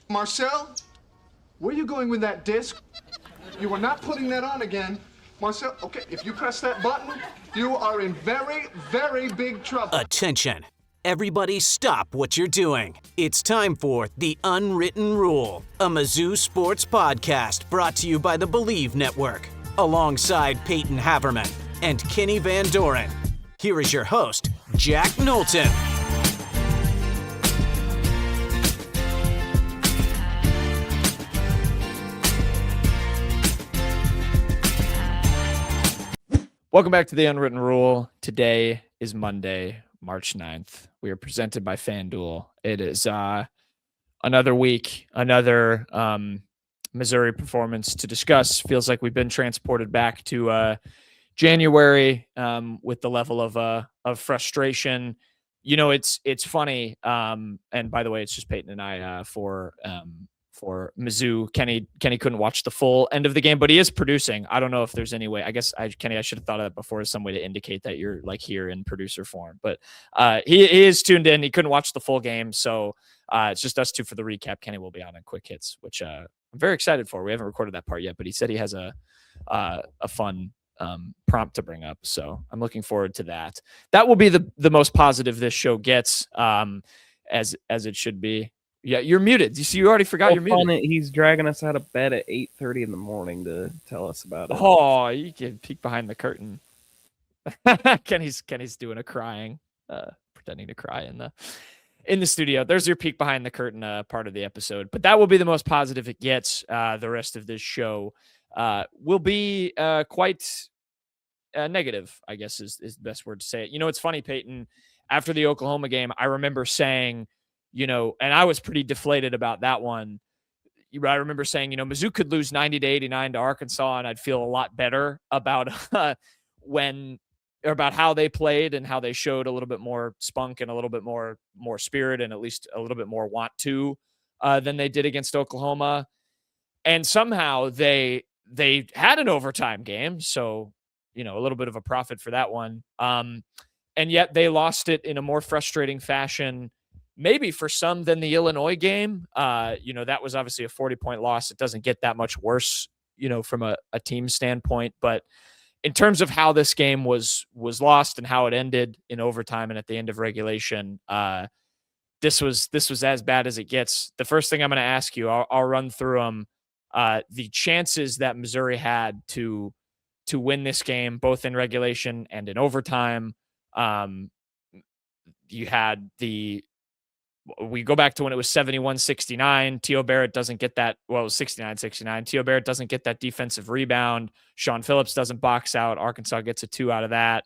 Marcel, where are you going with that disc? You are not putting that on again. Marcel, okay, if you press that button, you are in very, very big trouble. Attention. Everybody stop what you're doing. It's time for The Unwritten Rule, a Mizzou sports podcast brought to you by the Believe Network, alongside Payton Haverman and Kenny Van Doren. Here is your host, Jack Knowlton. Welcome back to The Unwritten Rule. Today is Monday, March 9th. We are presented by FanDuel. It is another week, another Missouri performance to discuss. Feels like we've been transported back to January with the level of frustration. You know, it's funny. And by the way, it's just Payton and I for Mizzou. Kenny couldn't watch the full end of the game, but he is producing. I don't know if there's any way. I guess Kenny, I should have thought of that before, as some way to indicate that you're like here in producer form. But he is tuned in. He couldn't watch the full game, so it's just us two for the recap. Kenny will be on in quick hits, which I'm very excited for. We haven't recorded that part yet, but he said he has a fun prompt to bring up, so I'm looking forward to that. That will be the most positive this show gets, as it should be. Yeah, you're muted. You see, you already forgot you're muted. He's dragging us out of bed at 8:30 in the morning to tell us about it. Oh, you can peek behind the curtain. Kenny's doing a crying, pretending to cry in the studio. There's your peek behind the curtain part of the episode. But that will be the most positive it gets. The rest of this show will be quite negative, I guess is the best word to say it. You know, it's funny, Payton. After the Oklahoma game, I remember saying, you know, and I was pretty deflated about that one. I remember saying, you know, Mizzou could lose 90-89 to Arkansas, and I'd feel a lot better about about how they played and how they showed a little bit more spunk and a little bit more spirit and at least a little bit more want to than they did against Oklahoma. And somehow they had an overtime game, so you know, a little bit of a profit for that one. And yet they lost it in a more frustrating fashion, maybe for some, than the Illinois game. You know, that was obviously a 40-point loss. It doesn't get that much worse, you know, from a team standpoint. But in terms of how this game was lost and how it ended in overtime and at the end of regulation, this was as bad as it gets. The first thing I'm going to ask you, I'll run through them. The chances that Missouri had to win this game, both in regulation and in overtime. You had we go back to when it was 71-69. T.O. Barrett doesn't get that. Well, it was 69-69. T.O. Barrett doesn't get that defensive rebound. Sean Phillips doesn't box out. Arkansas gets a 2 out of that.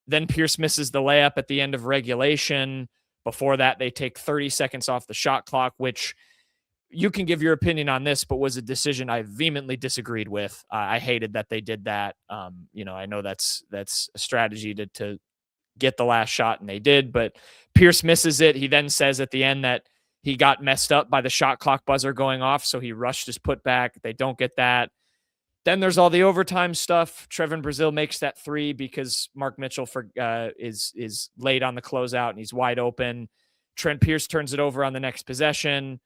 Then Pierce misses the layup at the end of regulation. Before that, they take 30 seconds off the shot clock, which you can give your opinion on this, but was a decision I vehemently disagreed with. I hated that they did that. You know, I know that's a strategy to get the last shot, and they did, but Pierce misses it. He then says at the end that he got messed up by the shot clock buzzer going off, so he rushed his putback. They don't get that. Then there's all the overtime stuff. Trevin Brazile makes that 3 because Mark Mitchell is late on the closeout and he's wide open. Trent Pierce turns it over on the next possession.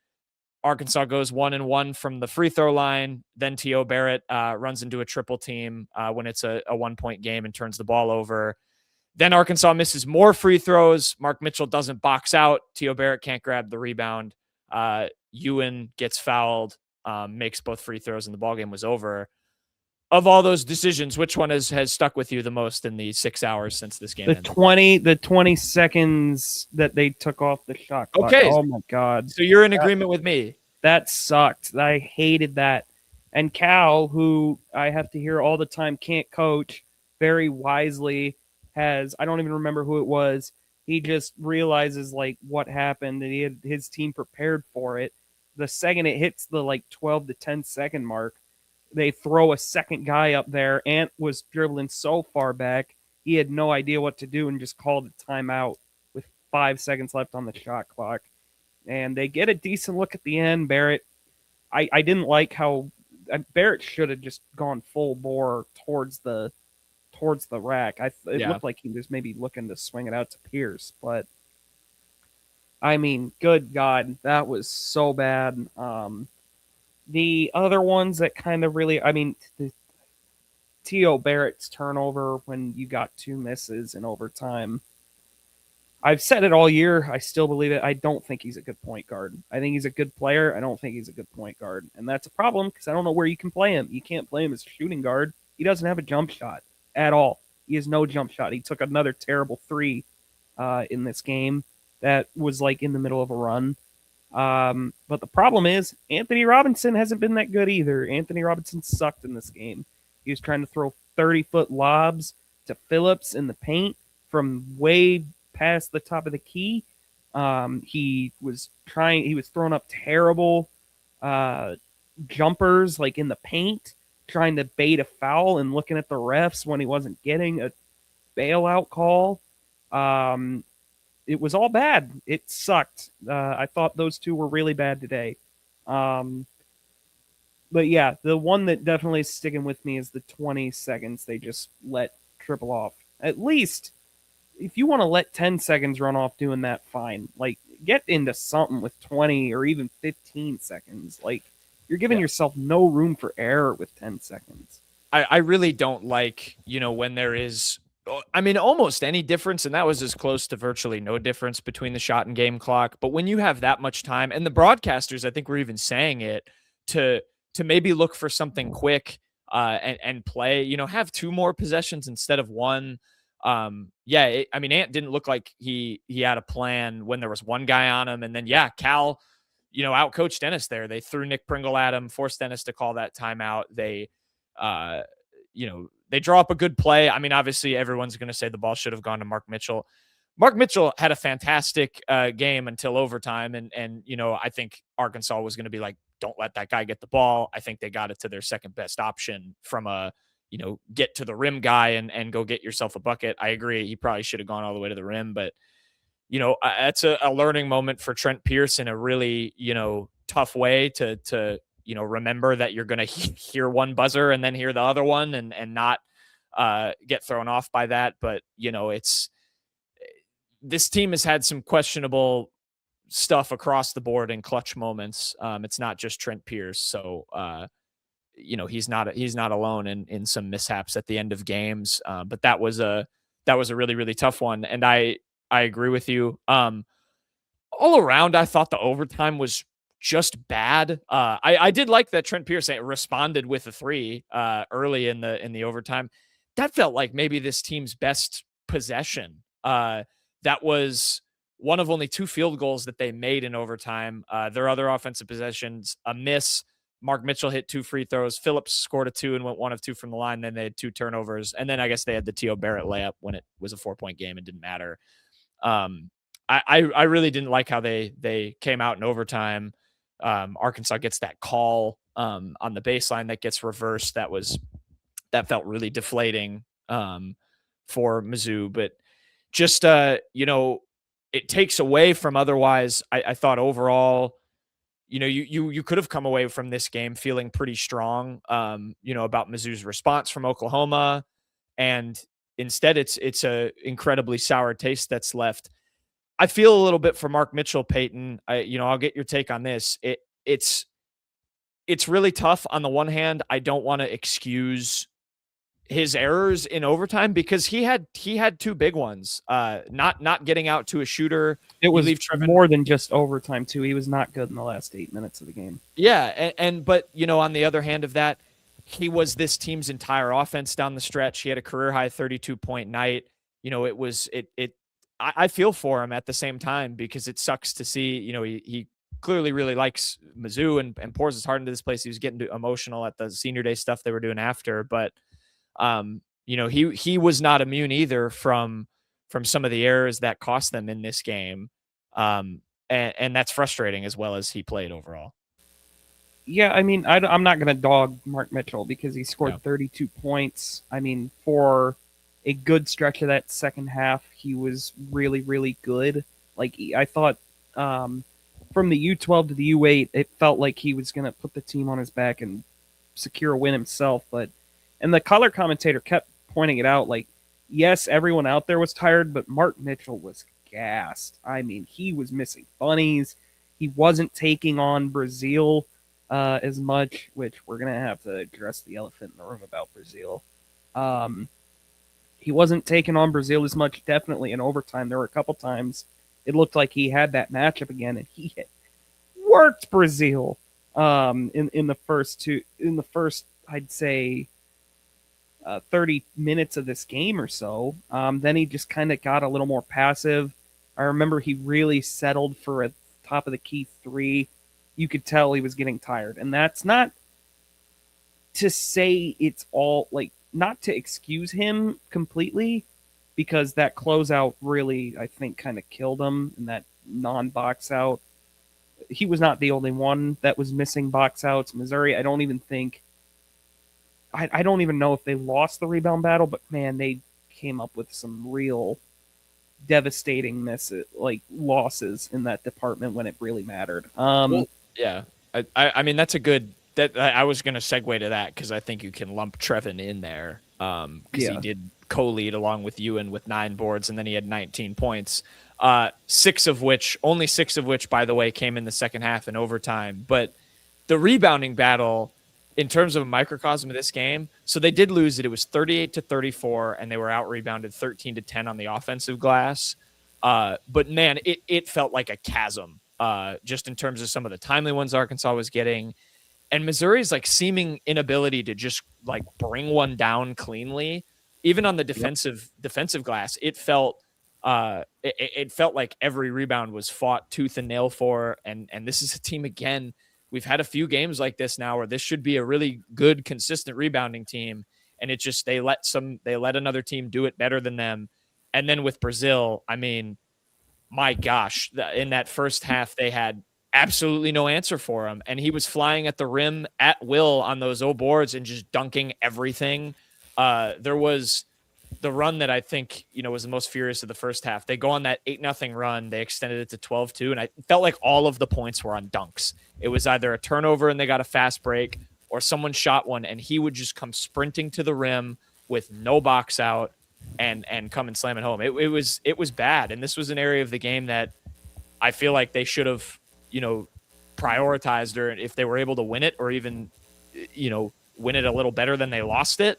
Arkansas goes 1-1 from the free throw line. Then T.O. Barrett runs into a triple team when it's a 1-point game and turns the ball over. Then Arkansas misses more free throws. Mark Mitchell doesn't box out. T.O. Barrett can't grab the rebound. Ewan gets fouled, makes both free throws, and the ballgame was over. Of all those decisions, which one has stuck with you the most in the 6 hours since this game ended? The 20 seconds that they took off the shot clock. Okay. Oh, my God. So you're in agreement with me. That sucked. I hated that. And Cal, who I have to hear all the time can't coach, very wisely has, I don't even remember who it was, he just realizes like what happened and he had his team prepared for it. The second it hits the like 12 to 10 second mark, they throw a second guy up there. Ant was dribbling so far back, he had no idea what to do and just called a timeout with 5 seconds left on the shot clock. And they get a decent look at the end. Barrett, I didn't like how Barrett should have just gone full bore towards the rack. It looked like he was maybe looking to swing it out to Pierce, but I mean, good God, that was so bad. The other ones that kind of really, I mean, the T.O. Barrett's turnover when you got 2 misses in overtime. I've said it all year. I still believe it. I don't think he's a good point guard. I think he's a good player. I don't think he's a good point guard. And that's a problem because I don't know where you can play him. You can't play him as a shooting guard. He doesn't have a jump shot at all. He has no jump shot. He took another terrible 3 in this game that was like in the middle of a run. But the problem is Anthony Robinson hasn't been that good either. Anthony Robinson sucked in this game. He was trying to throw 30-foot lobs to Phillips in the paint from way past the top of the key. He was throwing up terrible jumpers like in the paint, trying to bait a foul and looking at the refs when he wasn't getting a bailout call. It was all bad. It sucked. I thought those two were really bad today. But yeah, the one that definitely is sticking with me is the 20 seconds they just let triple off. At least, if you want to let 10 seconds run off doing that, fine. Like, get into something with 20 or even 15 seconds. Like, you're giving yourself no room for error with 10 seconds. I really don't like, when there is, I mean, almost any difference, and that was as close to virtually no difference between the shot and game clock. But when you have that much time, and the broadcasters, I think we're even saying it, to maybe look for something quick and play, have 2 more possessions instead of 1. I mean, Ant didn't look like he had a plan when there was 1 guy on him. And then, Cal, outcoached Ennis there. They threw Nick Pringle at him, forced Ennis to call that timeout. They draw up a good play. I mean, obviously everyone's going to say the ball should have gone to Mark Mitchell. Mark Mitchell had a fantastic game until overtime. And I think Arkansas was going to be like, don't let that guy get the ball. I think they got it to their second best option from a, get to the rim guy and go get yourself a bucket. I agree. He probably should have gone all the way to the rim, but that's a learning moment for Trent Pierce in a really, tough way to remember that you're going to hear one buzzer and then hear the other one and not get thrown off by that. But, this team has had some questionable stuff across the board in clutch moments. It's not just Trent Pierce. So, he's not alone in some mishaps at the end of games. But that was a really, really tough one. And I agree with you. All around, I thought the overtime was just bad. I did like that Trent Pierce responded with a 3 early in the overtime. That felt like maybe this team's best possession. That was one of only 2 field goals that they made in overtime. Their other offensive possessions, a miss. Mark Mitchell hit 2 free throws. Phillips scored a 2 and went 1 of 2 from the line. Then they had 2 turnovers. And then I guess they had the T.O. Barrett layup when it was a 4-point game and didn't matter. I really didn't like how they came out in overtime. Arkansas gets that call on the baseline that gets reversed. That felt really deflating for Mizzou. But just, it takes away from otherwise. I thought overall, you could have come away from this game feeling pretty strong, about Mizzou's response from Oklahoma. And instead it's a incredibly sour taste that's left. I feel a little bit for Mark Mitchell, Payton. I'll get your take on this. It's really tough. On the one hand, I don't want to excuse his errors in overtime because he had 2 big ones. Not getting out to a shooter. It was more than just overtime too. He was not good in the last 8 minutes of the game. Yeah, but on the other hand of that, he was this team's entire offense down the stretch. He had a career high 32-point night. I feel for him at the same time because it sucks to see. He clearly really likes Mizzou and pours his heart into this place. He was getting emotional at the senior day stuff they were doing after, but he was not immune either from some of the errors that cost them in this game. And that's frustrating as well as he played overall. Yeah, I mean, I'm not going to dog Mark Mitchell because he scored 32 points. I mean, for a good stretch of that second half, he was really, really good. Like, I thought from the U12 to the U8, it felt like he was going to put the team on his back and secure a win himself. And the color commentator kept pointing it out, like, yes, everyone out there was tired, but Mark Mitchell was gassed. I mean, he was missing bunnies. He wasn't taking on Brazil as much, which we're going to have to address the elephant in the room about Brazil. He wasn't taking on Brazil as much, definitely in overtime. There were a couple times it looked like he had that matchup again, and he had worked Brazil in the first, I'd say, 30 minutes of this game or so. Then he just kind of got a little more passive. I remember he really settled for a top of the key three. You could tell he was getting tired. And that's not to say it's all like, not to excuse him completely, because that closeout really, I think, kind of killed him in that non-box out. He was not the only one that was missing box outs. Missouri, I don't even know if they lost the rebound battle, but man, they came up with some real devastating losses in that department when it really mattered. Well, yeah, I mean that's a good. I was going to segue to that because I think you can lump Trevin in there because he did co-lead along with Ewan with 9 boards, and then he had 19 points. Only six of which, by the way, came in the second half in overtime. But the rebounding battle, in terms of a microcosm of this game, so they did lose it. It was 38-34, and they were out rebounded 13-10 on the offensive glass. But man, it felt like a chasm, just in terms of some of the timely ones Arkansas was getting, and Missouri's like seeming inability to just like bring one down cleanly, even on the defensive glass. It felt like every rebound was fought tooth and nail for, and this is a team again. We've had a few games like this now where this should be a really good, consistent rebounding team, and it just they let another team do it better than them. And then with Brazil, I mean, my gosh, in that first half they had absolutely no answer for him, and he was flying at the rim at will on those boards and just dunking everything. There was the run that I think, was the most furious of the first half. They go on that 8-0 run. They extended it to 12-2, and I felt like all of the points were on dunks. It was either a turnover and they got a fast break, or someone shot one, and he would just come sprinting to the rim with no box out and come and slam it home. It was bad, and this was an area of the game that I feel like they should have, prioritized, or if they were able to win it, or even, win it a little better than they lost it.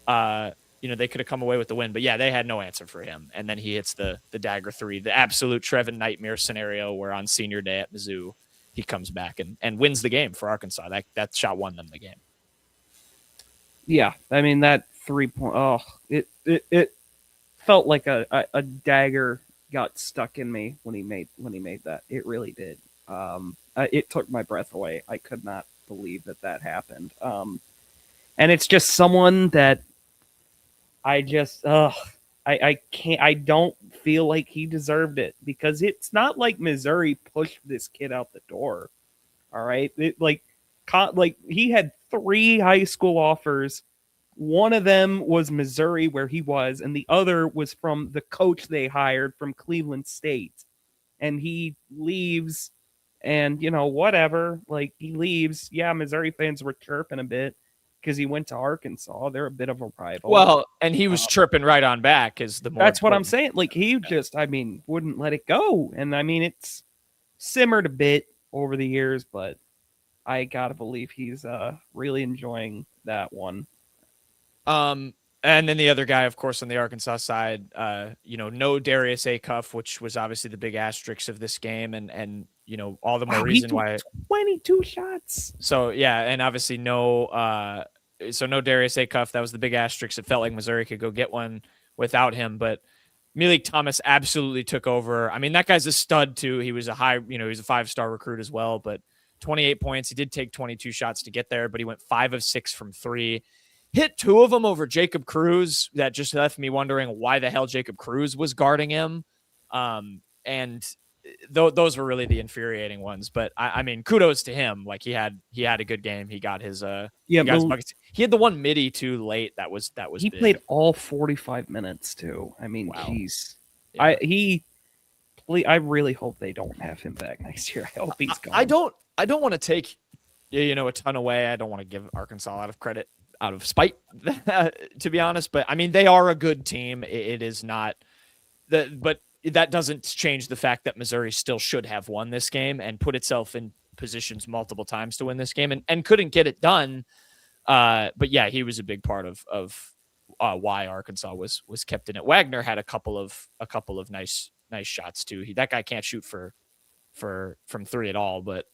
They could have come away with the win, but yeah, they had no answer for him. And then he hits the dagger 3, the absolute Trevin nightmare scenario where on senior day at Mizzou, he comes back and wins the game for Arkansas. That shot won them the game. Yeah. I mean, that 3-point, it felt like a dagger got stuck in me when he made that. It really did. It took my breath away. I could not believe that happened. And it's just someone that I can't, I don't feel like he deserved it, because it's not like Missouri pushed this kid out the door. All right. He had 3 high school offers. One of them was Missouri, where he was, and the other was from the coach they hired from Cleveland State. And he leaves, and whatever, he leaves. Yeah. Missouri fans were chirping a bit because he went to Arkansas. They're a bit of a rival. Well, and he was chirping right on back. That's what I'm saying. He just, wouldn't let it go. And it's simmered a bit over the years, but I gotta believe he's really enjoying that one. And then the other guy, of course, on the Arkansas side, no Darius Acuff, which was obviously the big asterisk of this game, and all the more reason why 22 shots. So yeah, and obviously no Darius Acuff. That was the big asterisk. It felt like Missouri could go get one without him, but Malik Thomas absolutely took over. I mean, that guy's a stud too. He was a 5-star recruit as well, but 28 points. He did take 22 shots to get there, but he went 5 of 6 from 3. Hit 2 of them over Jacob Cruz. That just left me wondering why the hell Jacob Cruz was guarding him. And those were really the infuriating ones. But I mean, kudos to him. He had a good game. He got his he had the one midi too late. That was he big. Played all 45 minutes too. I mean, wow. I really hope they don't have him back next year. I hope he's gone. I don't want to take a ton away. I don't want to give Arkansas a lot of credit out of spite, to be honest. But I mean, they are a good team. It is not but that doesn't change the fact that Missouri still should have won this game and put itself in positions multiple times to win this game and couldn't get it done. But yeah, he was a big part of why Arkansas was kept in it. Wagner had a couple of nice shots too. That guy can't shoot from three at all, but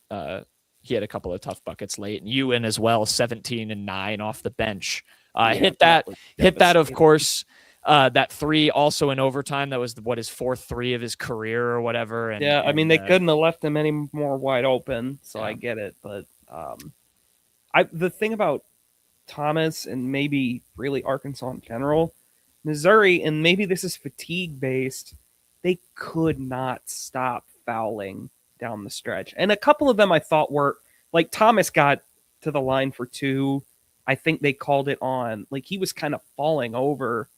he had a couple of tough buckets late. And Ewan as well, 17 and 9 off the bench. Hit that, of course. That three also in overtime. That was his fourth three of his career or whatever. And, I mean, they couldn't have left him any more wide open, so I get it. But the thing about Thomas and maybe really Arkansas in general, Missouri, and maybe this is fatigue based, they could not stop fouling down the stretch. And a couple of them I thought were like Thomas got to the line for 2. I think they called it on. Like he was kind of falling over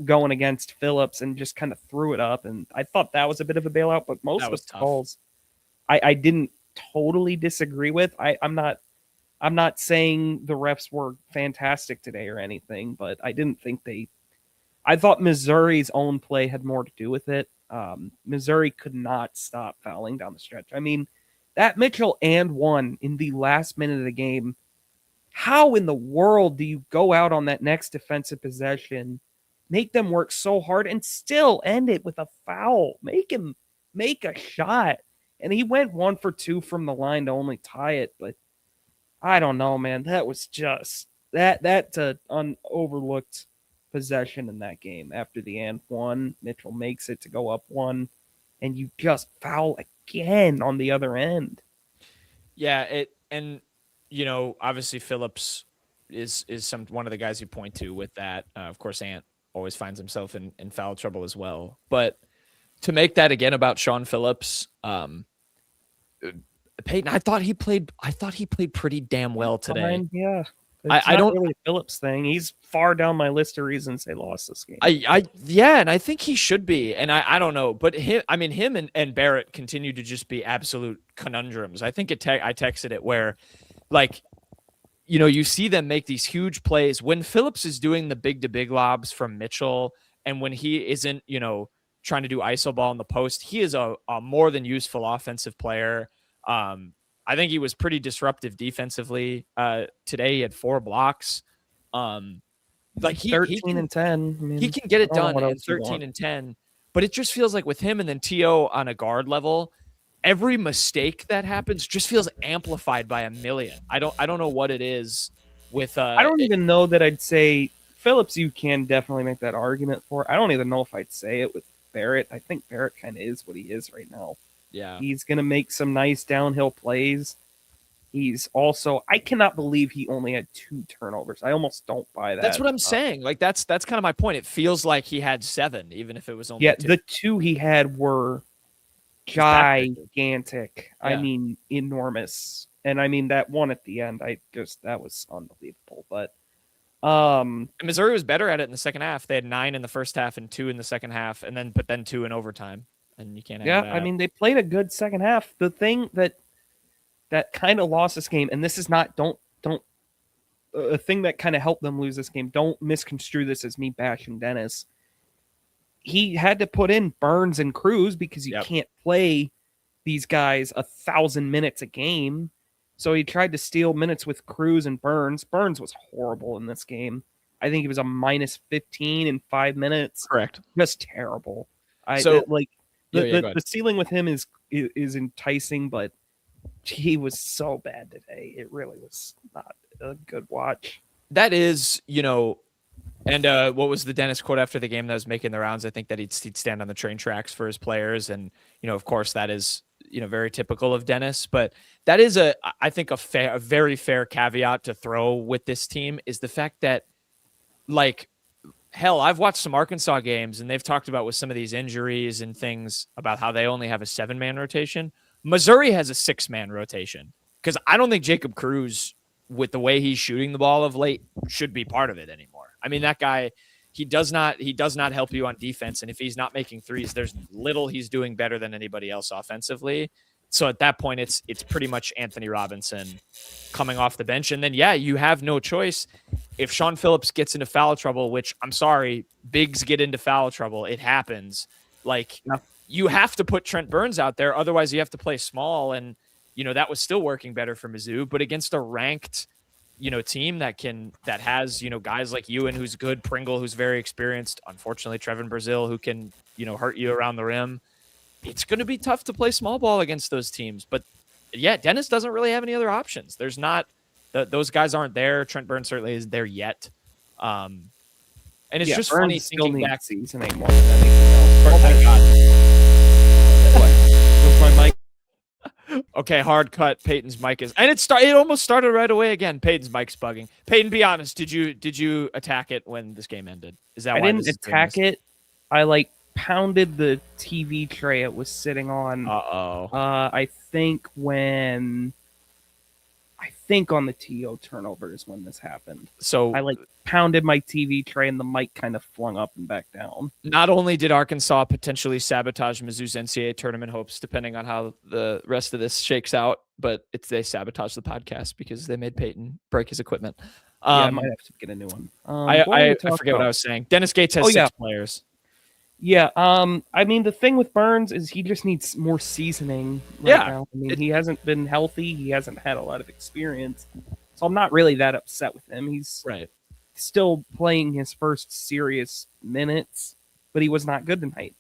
going against Phillips and just kind of threw it up. And I thought that was a bit of a bailout, but most of the calls I didn't totally disagree with. I'm not saying the refs were fantastic today or anything, but I didn't think I thought Missouri's own play had more to do with it. Missouri could not stop fouling down the stretch. I mean, that Mitchell and one in the last minute of the game. How in the world do you go out on that next defensive possession, make them work so hard, and still end it with a foul? Make him make a shot. And he went 1 for 2 from the line to only tie it. But I don't know, man. That was just that's an overlooked possession in that game. After the and one, Mitchell makes it to go up 1, and you just foul again on the other end. Yeah, obviously Phillips is one of the guys you point to with that. Of course, Ant always finds himself in foul trouble as well. But to make that again about Sean Phillips, Payton, I thought he played pretty damn well today. Yeah. I don't really a Phillips thing. He's far down my list of reasons they lost this game. And I think he should be. And I don't know, but him and Barrett continue to just be absolute conundrums. I think I texted it where, like, you see them make these huge plays when Phillips is doing the big to big lobs from Mitchell, and when he isn't, trying to do iso ball in the post, he is a more than useful offensive player. I think he was pretty disruptive defensively. Today he had 4 blocks. Like 13 and 10. I mean, he can get it done at 13 and 10, but it just feels like with him and then T.O. on a guard level, every mistake that happens just feels amplified by a million. I don't know what it is with I don't even know that I'd say Phillips you can definitely make that argument for. I don't even know if I'd say it with Barrett. I think Barrett kind of is what he is right now. Yeah. He's going to make some nice downhill plays. He's also, I cannot believe he only had 2 turnovers. I almost don't buy that. That's what I'm saying. Like that's kind of my point. It feels like he had 7, even if it was only 2. The 2 he had were gigantic. Yeah. I mean, enormous. And I mean, that one at the end, that was unbelievable. But Missouri was better at it in the second half. They had 9 in the first half and 2 in the second half, and then 2 in overtime. And you can't have that. I mean, they played a good second half. The thing that kind of lost this game, and this is not a thing that kind of helped them lose this game. Don't misconstrue this as me bashing Dennis. He had to put in Burns and Cruz because you can't play these guys 1,000 minutes a game. So he tried to steal minutes with Cruz and Burns. Burns was horrible in this game. I think he was a minus 15 in 5 minutes. Correct. Just terrible. The ceiling with him is enticing, but he was so bad today. It really was not a good watch. That is, and what was the Dennis quote after the game that was making the rounds? I think that he'd stand on the train tracks for his players. And, of course that is, very typical of Dennis, but that is I think a very fair caveat to throw with this team is the fact that, like, hell, I've watched some Arkansas games and they've talked about with some of these injuries and things about how they only have a 7-man rotation. Missouri has a 6-man rotation because I don't think Jacob Cruz, with the way he's shooting the ball of late, should be part of it anymore. I mean, that guy, he does not help you on defense. And if he's not making threes, there's little he's doing better than anybody else offensively. So at that point, it's pretty much Anthony Robinson coming off the bench. And then, you have no choice. If Sean Phillips gets into foul trouble, which I'm sorry, bigs get into foul trouble, it happens. Like, Yeah. you have to put Trent Burns out there. Otherwise, you have to play small. And, that was still working better for Mizzou. But against a ranked, team that has, guys like Ewan, who's good, Pringle, who's very experienced, unfortunately, Trevin Brazil, who can, hurt you around the rim. It's going to be tough to play small ball against those teams. But yeah, Dennis doesn't really have any other options. There's not, those guys aren't there. Trent Burns certainly isn't there yet. And it's just Burns funny still thinking back. seasoning more than anything else. Oh my God. What? Was my mic? Okay, hard cut. Peyton's mic is, and it almost started right away again. Peyton's mic's bugging. Peyton, be honest. Did you attack it when this game ended? Is that I why didn't this is doing attack this? it. I pounded the TV tray it was sitting on. Uh-oh. I think on the TO turnover is when this happened. So I pounded my TV tray and the mic kind of flung up and back down. not only did Arkansas potentially sabotage Mizzou's NCAA tournament hopes, depending on how the rest of this shakes out, but they sabotaged the podcast because they made Peyton break his equipment. I might have to get a new one. I forget what I was saying. Dennis Gates has 6 players. Yeah. I mean, the thing with Burns is he just needs more seasoning now. I mean, he hasn't been healthy. He hasn't had a lot of experience. So I'm not really that upset with him. He's still playing his first serious minutes, but he was not good tonight.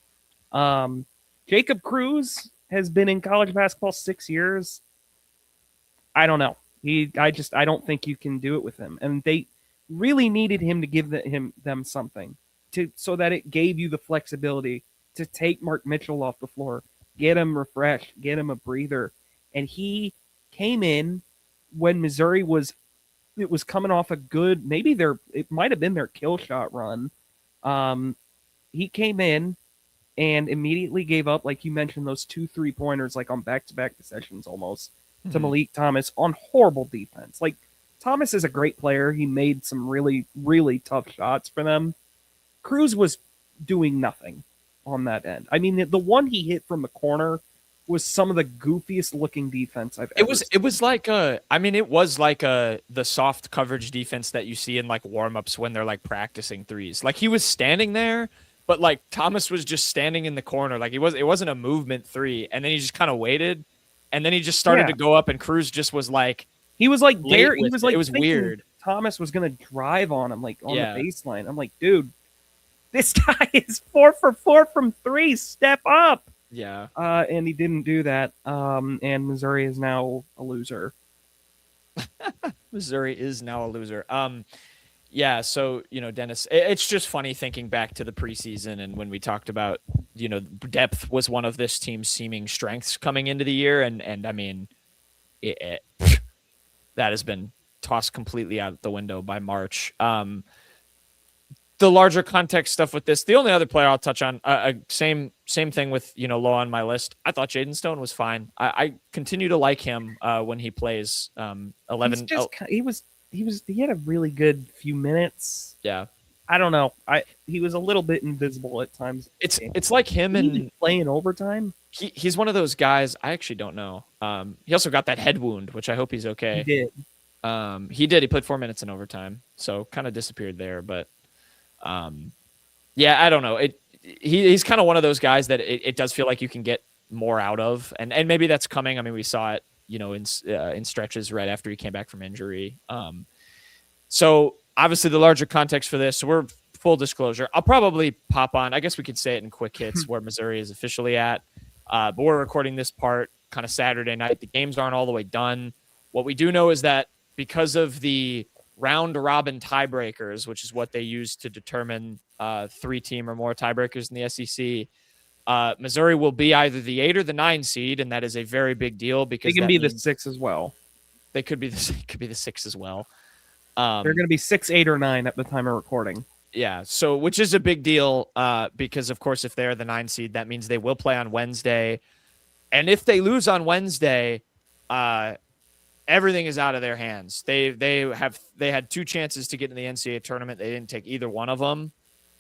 Jacob Cruz has been in college basketball 6 years. I don't know. I don't think you can do it with him. And they really needed him to give them something. So that it gave you the flexibility to take Mark Mitchell off the floor, get him refreshed, get him a breather. And he came in when Missouri was coming off a good, it might have been their kill shot run. He came in and immediately gave up, like you mentioned, those 2 3-pointers, like on back-to-back possessions almost, to Malik Thomas on horrible defense. Like, Thomas is a great player. He made some really, really tough shots for them. Cruz was doing nothing on that end. I mean, the one he hit from the corner was some of the goofiest looking defense I've ever seen. It was like the soft coverage defense that you see in like warm-ups when they're like practicing threes. Like, he was standing there, but like Thomas was just standing in the corner. Like, it wasn't a movement three, and then he just kind of waited, and then he just started to go up, and Cruz just was like, he was like there. He was like, it was weird. Thomas was gonna drive on him, like on the baseline. I'm like, dude, this guy is 4 for 4 from 3. Step up. Yeah. And he didn't do that. And Missouri is now a loser. Missouri is now a loser. Yeah. So, Dennis, it's just funny thinking back to the preseason and when we talked about, depth was one of this team's seeming strengths coming into the year. And I mean, that has been tossed completely out the window by March. The larger context stuff with this, the only other player I'll touch on, same thing with, low on my list. I thought Jaden Stone was fine. I continue to like him when he plays 11. He had a really good few minutes. Yeah. I don't know. He was a little bit invisible at times. It's like him and playing overtime. He's one of those guys. I actually don't know. He also got that head wound, which I hope he's okay. He did. He played 4 minutes in overtime, so kind of disappeared there. But yeah, I don't know. He's kind of one of those guys that it does feel like you can get more out of, and maybe that's coming. I mean, we saw it, in stretches right after he came back from injury. So obviously the larger context for this, so we're full disclosure. I'll probably pop on. I guess we could say it in quick hits where Missouri is officially at. But we're recording this part kind of Saturday night. The games aren't all the way done. What we do know is that because of the round robin tiebreakers, which is what they use to determine 3-team or more tiebreakers in the SEC, Missouri will be either the 8 or the 9 seed, and that is a very big deal because they can be the 6 as well. They could be the 6 as well. They're going to be 6, 8, or 9 at the time of recording. Yeah, so which is a big deal because, of course, if they're the 9 seed, that means they will play on Wednesday. And if they lose on Wednesday, everything is out of their hands. They had 2 chances to get in the NCAA tournament. They didn't take either one of them.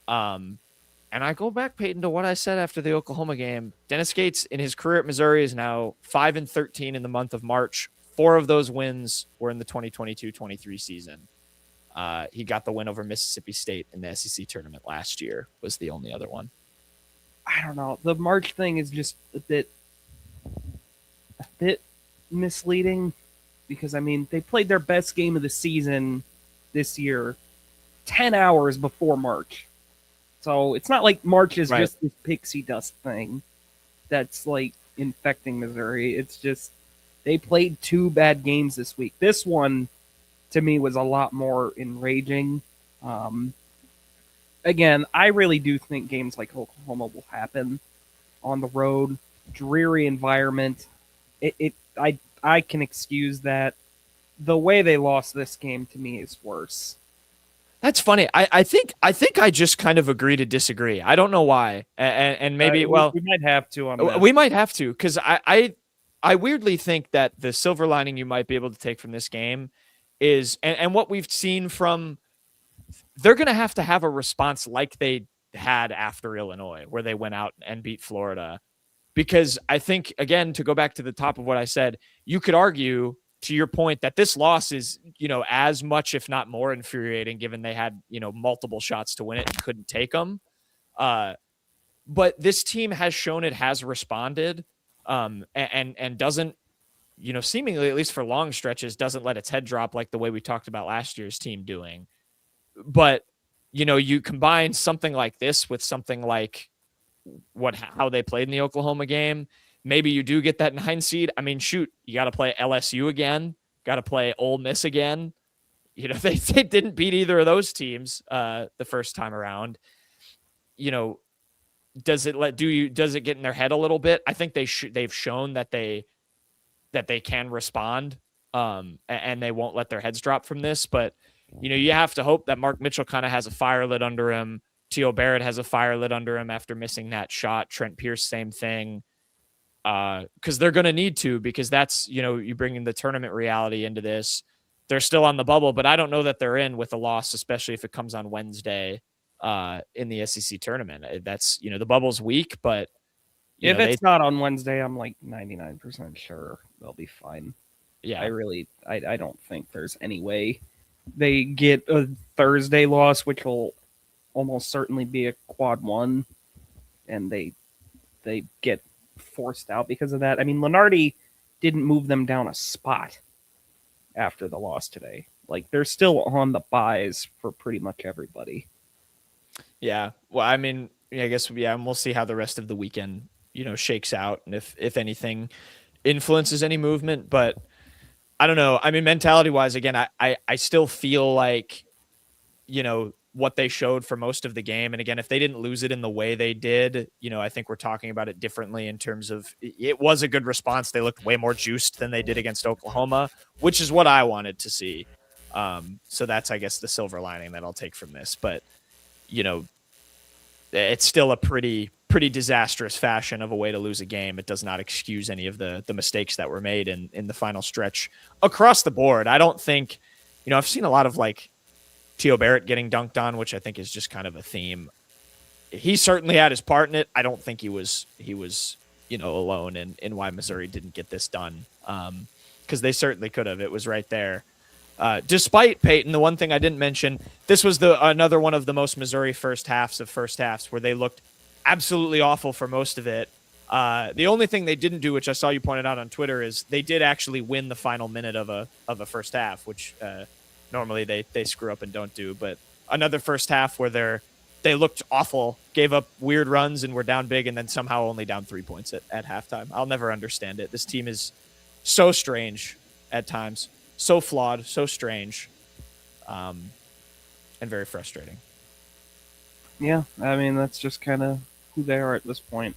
And I go back, Peyton, to what I said after the Oklahoma game. Dennis Gates in his career at Missouri is now 5-13 in the month of March. 4 of those wins were in the 2022-23 season. He got the win over Mississippi State in the SEC tournament last year, was the only other one. I don't know. The March thing is just a bit misleading because I mean they played their best game of the season this year 10 hours before March. So it's not like March is Right. just this pixie dust thing that's like infecting Missouri. It's just they played 2 bad games this week. This one to me was a lot more enraging. Again, I really do think games like Oklahoma will happen on the road, dreary environment. I can excuse that. The way they lost this game to me is worse. That's funny. I think I just kind of agree to disagree. I don't know why, and maybe we might have to on that. we might have to because I weirdly think that the silver lining you might be able to take from this game is and what we've seen from they're going to have a response like they had after Illinois, where they went out and beat Florida. Because I think, again, to go back to the top of what I said, you could argue to your point that this loss is, as much, if not more infuriating, given they had, multiple shots to win it and couldn't take them. But this team has shown it has responded and doesn't, seemingly, at least for long stretches, doesn't let its head drop like the way we talked about last year's team doing. But, you combine something like this with something like how they played in the Oklahoma game. Maybe you do get that 9 seed. I mean, shoot, you got to play LSU again, got to play Ole Miss again. They didn't beat either of those teams the first time around. Does it get in their head a little bit? I think they've shown that they can respond and they won't let their heads drop from this. But, you have to hope that Mark Mitchell kind of has a fire lit under him. T.O. Barrett has a fire lit under him after missing that shot. Trent Pierce, same thing. Because they're going to need to, because that's, you bring in the tournament reality into this. They're still on the bubble, but I don't know that they're in with a loss, especially if it comes on Wednesday in the SEC tournament. That's, the bubble's weak, but if it's not on Wednesday, I'm like 99% sure they'll be fine. Yeah. I don't think there's any way they get a Thursday loss, which will almost certainly be a quad 1, and they get forced out because of that. I mean, Lenardi didn't move them down a spot after the loss today. Like, they're still on the buys for pretty much everybody. Yeah. Well, I mean, I guess, and we'll see how the rest of the weekend, shakes out, and if anything influences any movement. But I don't know. I mean, mentality-wise, again, I still feel like, what they showed for most of the game. And again, if they didn't lose it in the way they did, I think we're talking about it differently in terms of it was a good response. They looked way more juiced than they did against Oklahoma, which is what I wanted to see. So that's, I guess, the silver lining that I'll take from this. But, it's still a pretty disastrous fashion of a way to lose a game. It does not excuse any of the mistakes that were made in the final stretch across the board. I don't think, I've seen a lot of like T.O. Barrett getting dunked on, which I think is just kind of a theme. He certainly had his part in it. I don't think he was alone in why Missouri didn't get this done. Because they certainly could have. It was right there. Despite Payton, the one thing I didn't mention, this was another one of the most Missouri first halves where they looked absolutely awful for most of it. The only thing they didn't do, which I saw you pointed out on Twitter, is they did actually win the final minute of a first half, which normally they screw up and don't do. But another first half where they looked awful, gave up weird runs, and were down big, and then somehow only down 3 points at halftime. I'll never understand it. This team is so strange at times, so flawed, so strange, and very frustrating. Yeah, I mean, that's just kind of who they are at this point.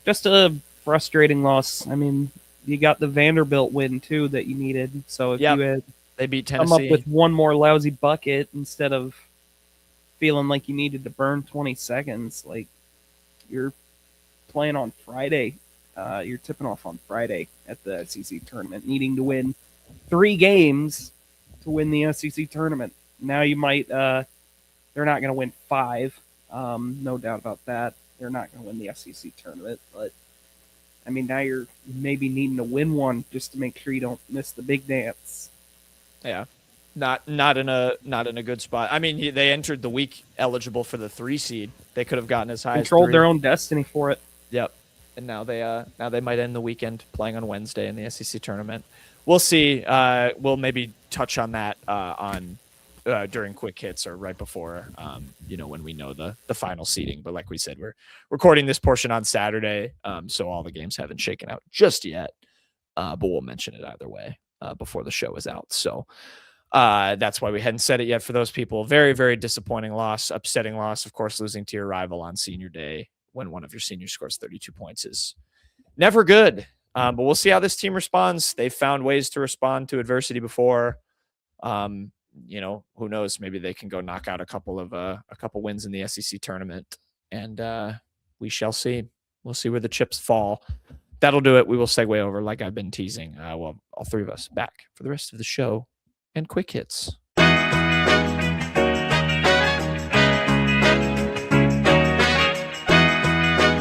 Just a frustrating loss. I mean, you got the Vanderbilt win, too, that you needed. So if you they beat Tennessee, come up with one more lousy bucket instead of feeling like you needed to burn 20 seconds, like you're playing on Friday. You're tipping off on Friday at the SEC tournament, needing to win 3 games to win the SEC tournament. Now you might, they're not going to win 5. No doubt about that. They're not going to win the SEC tournament, but I mean, now you're maybe needing to win one just to make sure you don't miss the big dance. Yeah. not in a good spot. I mean, they entered the week eligible for the 3 seed. They could have gotten as high Controlled as 3. their own destiny for it. Yep. And now they might end the weekend playing on Wednesday in the SEC tournament. We'll see. We'll maybe touch on that during quick hits or right before when we know the final seeding. But like we said, we're recording this portion on Saturday, so all the games haven't shaken out just yet. But we'll mention it either way before the show is out. So that's why we hadn't said it yet for those people. Very, very disappointing loss, upsetting loss. Of course, losing to your rival on senior day when one of your seniors scores 32 points is never good. But we'll see how this team responds. They've found ways to respond to adversity before. Who knows? Maybe they can go knock out a couple wins in the SEC tournament, and we shall see. We'll see where the chips fall. That'll do it. We will segue over, like I've been teasing. All three of us back for the rest of the show and quick hits.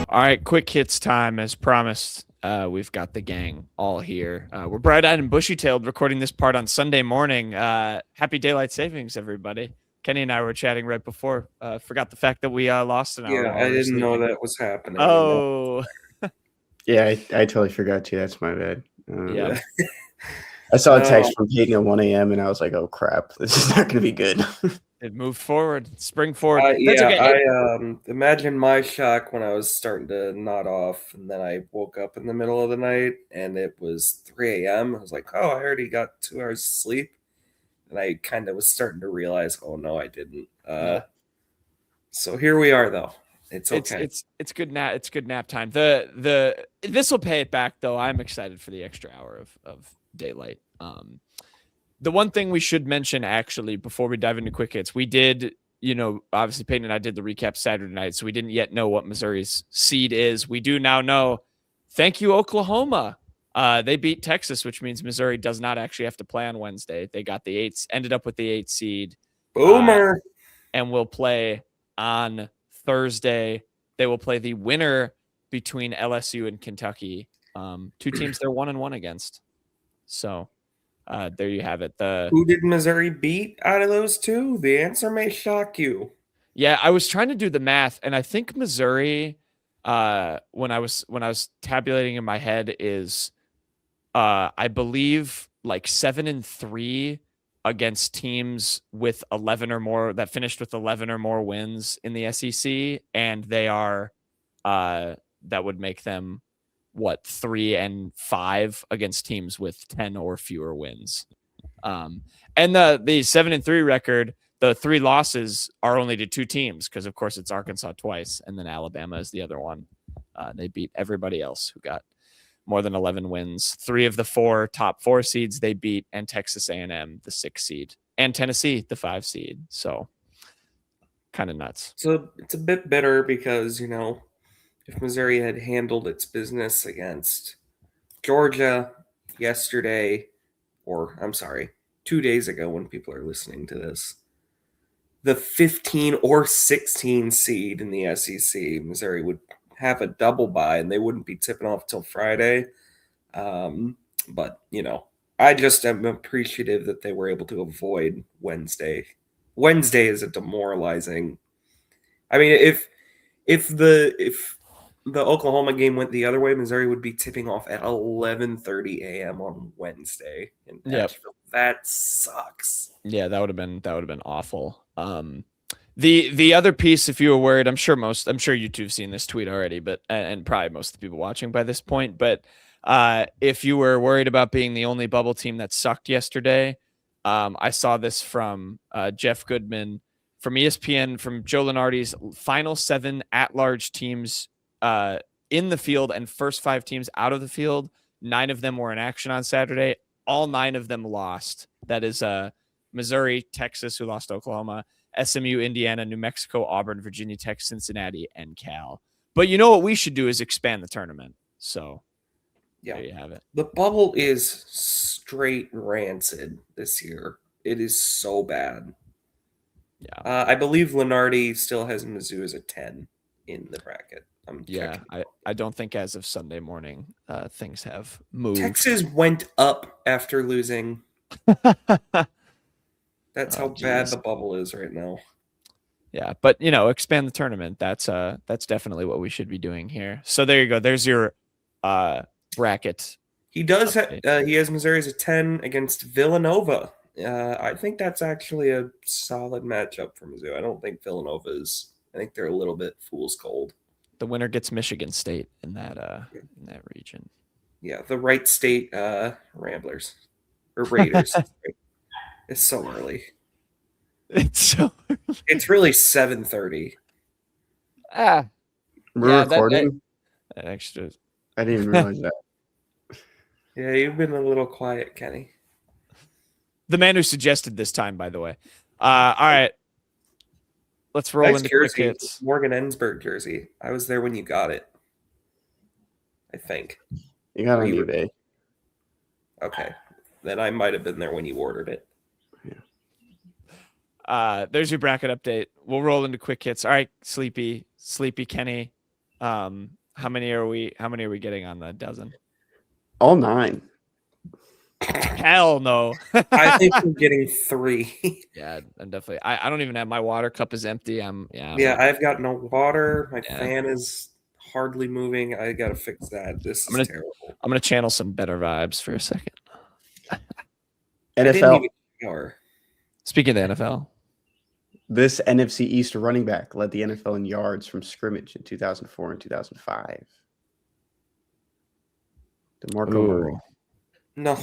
All right, quick hits time. As promised, we've got the gang all here. We're bright-eyed and bushy-tailed recording this part on Sunday morning. Happy daylight savings, everybody. Kenny and I were chatting right before. Forgot the fact that we lost an hour. Yeah, I didn't know that was happening. Oh. Yeah, I totally forgot to. That's my bad. Yeah. I saw a text from Payton at 1 a.m. and I was like, oh, crap. This is not going to be good. It moved forward. Spring forward. I imagine my shock when I was starting to nod off, and then I woke up in the middle of the night, and it was 3 a.m. I was like, oh, I already got 2 hours of sleep. And I kind of was starting to realize, oh, no, I didn't. So here we are, though. It's okay. It's good nap. It's good nap time. This will pay it back, though. I'm excited for the extra hour of daylight. The one thing we should mention, actually, before we dive into quick hits, we did, obviously Payton and I did the recap Saturday night, so we didn't yet know what Missouri's seed is. We do now know. Thank you, Oklahoma. They beat Texas, which means Missouri does not actually have to play on Wednesday. They got the 8th, ended up with the 8th seed. Boomer. And will play on Thursday. They will play the winner between LSU and Kentucky. 2 teams they're 1-1 against. So there you have it. Who did Missouri beat out of those 2? The answer may shock you. Yeah, I was trying to do the math, and I think Missouri, when I was tabulating in my head, is I believe like 7-3 against teams with 11 or more that finished with 11 or more wins in the SEC, and they are that would make them 3-5 against teams with 10 or fewer wins. And the 7-3 record, the 3 losses are only to 2 teams because of course it's Arkansas twice and then Alabama is the other one. They beat everybody else who got more than 11 wins. 3 of the 4 top 4 seeds they beat, and Texas A&M, the 6 seed, and Tennessee, the 5 seed. So kind of nuts. So it's a bit bitter because, if Missouri had handled its business against Georgia yesterday, 2 days ago when people are listening to this, the 15 or 16 seed in the SEC, Missouri would have a double bye and they wouldn't be tipping off till Friday. But, I just am appreciative that they were able to avoid Wednesday. Wednesday is a demoralizing. I mean, if the Oklahoma game went the other way, Missouri would be tipping off at 11:30 a.m. on Wednesday in Nashville. Yep. That sucks. Yeah, that would have been awful. The other piece, if you were worried, I'm sure you two have seen this tweet already, but and probably most of the people watching by this point, but if you were worried about being the only bubble team that sucked yesterday, I saw this from Jeff Goodman from ESPN, from Joe Lunardi's final 7 at-large teams in the field and first 5 teams out of the field. 9 of them were in action on Saturday. All 9 of them lost. That is Missouri, Texas, who lost to Oklahoma, SMU, Indiana, New Mexico, Auburn, Virginia Tech, Cincinnati, and Cal. But you know what we should do is expand the tournament. So there you have it. The bubble is straight rancid this year. It is so bad. Yeah. I believe Lunardi still has Mizzou as a 10 in the bracket. I don't think as of Sunday morning things have moved. Texas went up after losing. That's how bad the bubble is right now. Yeah, but expand the tournament. That's definitely what we should be doing here. So there you go. There's your bracket. He does he has Missouri as a 10 against Villanova. I think that's actually a solid matchup for Mizzou. I don't think Villanova is. I think they're a little bit fool's gold. The winner gets Michigan State in that region. Yeah, the Wright State Ramblers or Raiders. It's so early. It's really 7:30. We're recording. That extra. I didn't even realize that. Yeah, you've been a little quiet, Kenny. The man who suggested this time, by the way. All right. Let's roll into quick hits. Morgan Ensberg jersey. I was there when you got it. I think. You got it on eBay. Okay. Then I might have been there when you ordered it. There's your bracket update. We'll roll into quick hits. All right, Sleepy Kenny. How many are we getting on the dozen? All 9. Hell no. I think we're getting 3. Yeah, I'm definitely. I don't even have my water cup is empty. I've got no water. My fan is hardly moving. I gotta fix that. This is terrible. I'm gonna channel some better vibes for a second. NFL. Speaking of the NFL, this NFC East running back led the NFL in yards from scrimmage in 2004 and 2005. DeMarco Murray. No.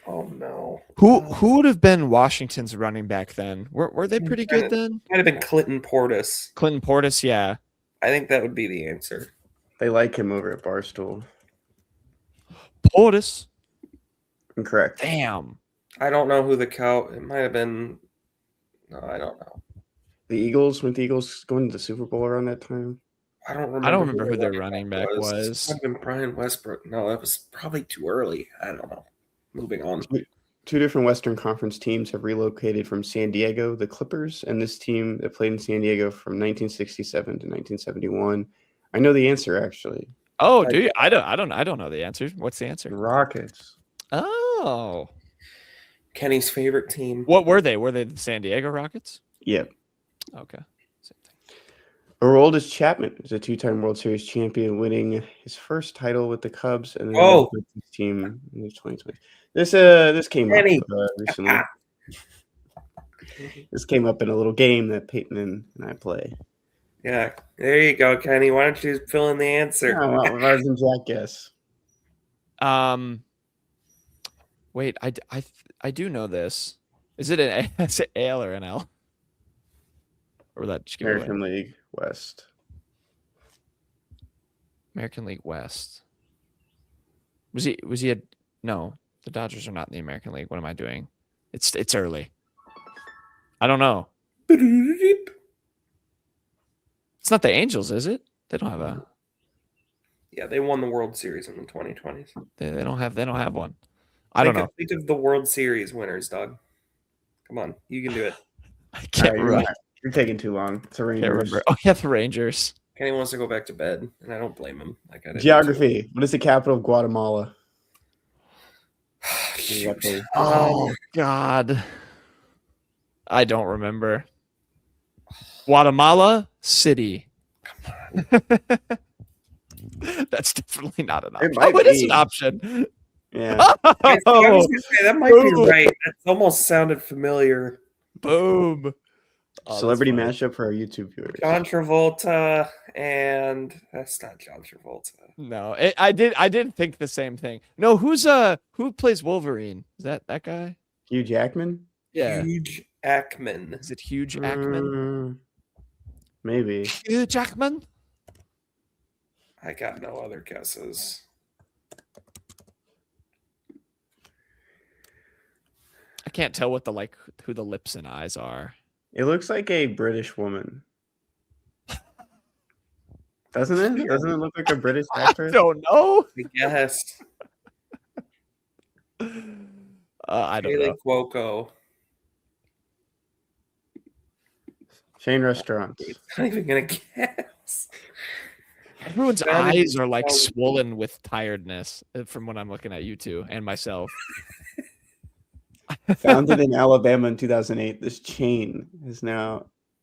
Oh no. Who would have been Washington's running back then? Were they pretty good then? Might have been Clinton Portis. Clinton Portis, yeah. I think that would be the answer. They like him over at Barstool. Portis. Incorrect. Damn. I don't know who the cow. It might have been. No, I don't know. The Eagles, when the Eagles going to the Super Bowl around that time? I don't remember who their running back was. It might have been Brian Westbrook. No, that was probably too early. I don't know. Moving on. 2 different Western Conference teams have relocated from San Diego, the Clippers, and this team that played in San Diego from 1967 to 1971. I know the answer, actually. Oh, do you? I don't know the answer. What's the answer? The Rockets. Oh. Kenny's favorite team. What were they? Were they the San Diego Rockets? Yep. Okay. Same thing. Aroldis Chapman is a 2-time World Series champion, winning his first title with the Cubs and then his team in 2020. This came up recently. This came up in a little game that Payton and I play. Yeah, there you go, Kenny. Why don't you fill in the answer? Oh, well, I was in Jack guess. Wait, I do know this. Is it an AL or NL? Or that just American League West? American League West. Was he no? The Dodgers are not in the American League. What am I doing? It's early. I don't know. It's not the Angels, is it? They don't have a. Yeah, they won the World Series in the 2020s. They don't have one. I don't know. Think of the World Series winners, Doug. Come on, you can do it. I can't remember. You're taking too long. It's the Rangers. Oh yeah, the Rangers. Kenny wants to go back to bed, and I don't blame him. Geography. What is the capital of Guatemala? Oh God, I don't remember. Guatemala City. That's definitely not an option. It is an option. Yeah. I was gonna say, that might be right. That almost sounded familiar. Boom. Celebrity mashup for our YouTube viewers. John Travolta, and that's not John Travolta. No, I did think the same thing. No, who plays Wolverine? Is that guy? Hugh Jackman? Yeah. Hugh Jackman. Is it Hugh Jackman? Maybe. Hugh Jackman? I got no other guesses. I can't tell what who the lips and eyes are. It looks like a British woman. Doesn't it? Doesn't it look like a British actress? I don't know. Yes. I don't know. Cuoco. Chain restaurants. I'm not even gonna guess. Everyone's eyes are like swollen with tiredness from when I'm looking at you two and myself. Founded in Alabama in 2008, this chain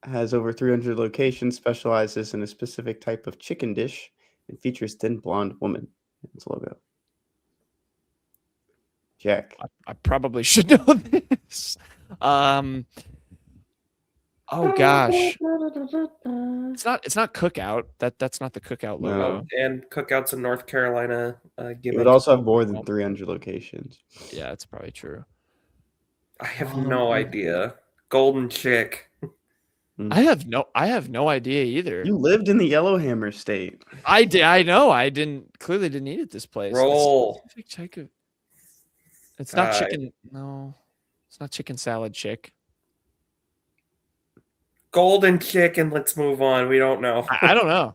has over 300 locations, specializes in a specific type of chicken dish, and features thin blonde woman in its logo. Jack. I probably should know this. Oh gosh. It's not Cookout. That's not the Cookout logo. And Cookout's in North Carolina. It would also have more than 300 locations. Yeah, it's probably true. I have no idea. Golden Chick. I have no idea either. You lived in the Yellowhammer state. I did. I know. I clearly didn't eat at this place. Roll. It's not chicken. No, it's not chicken salad chick. Golden Chicken. Let's move on. We don't know. I don't know.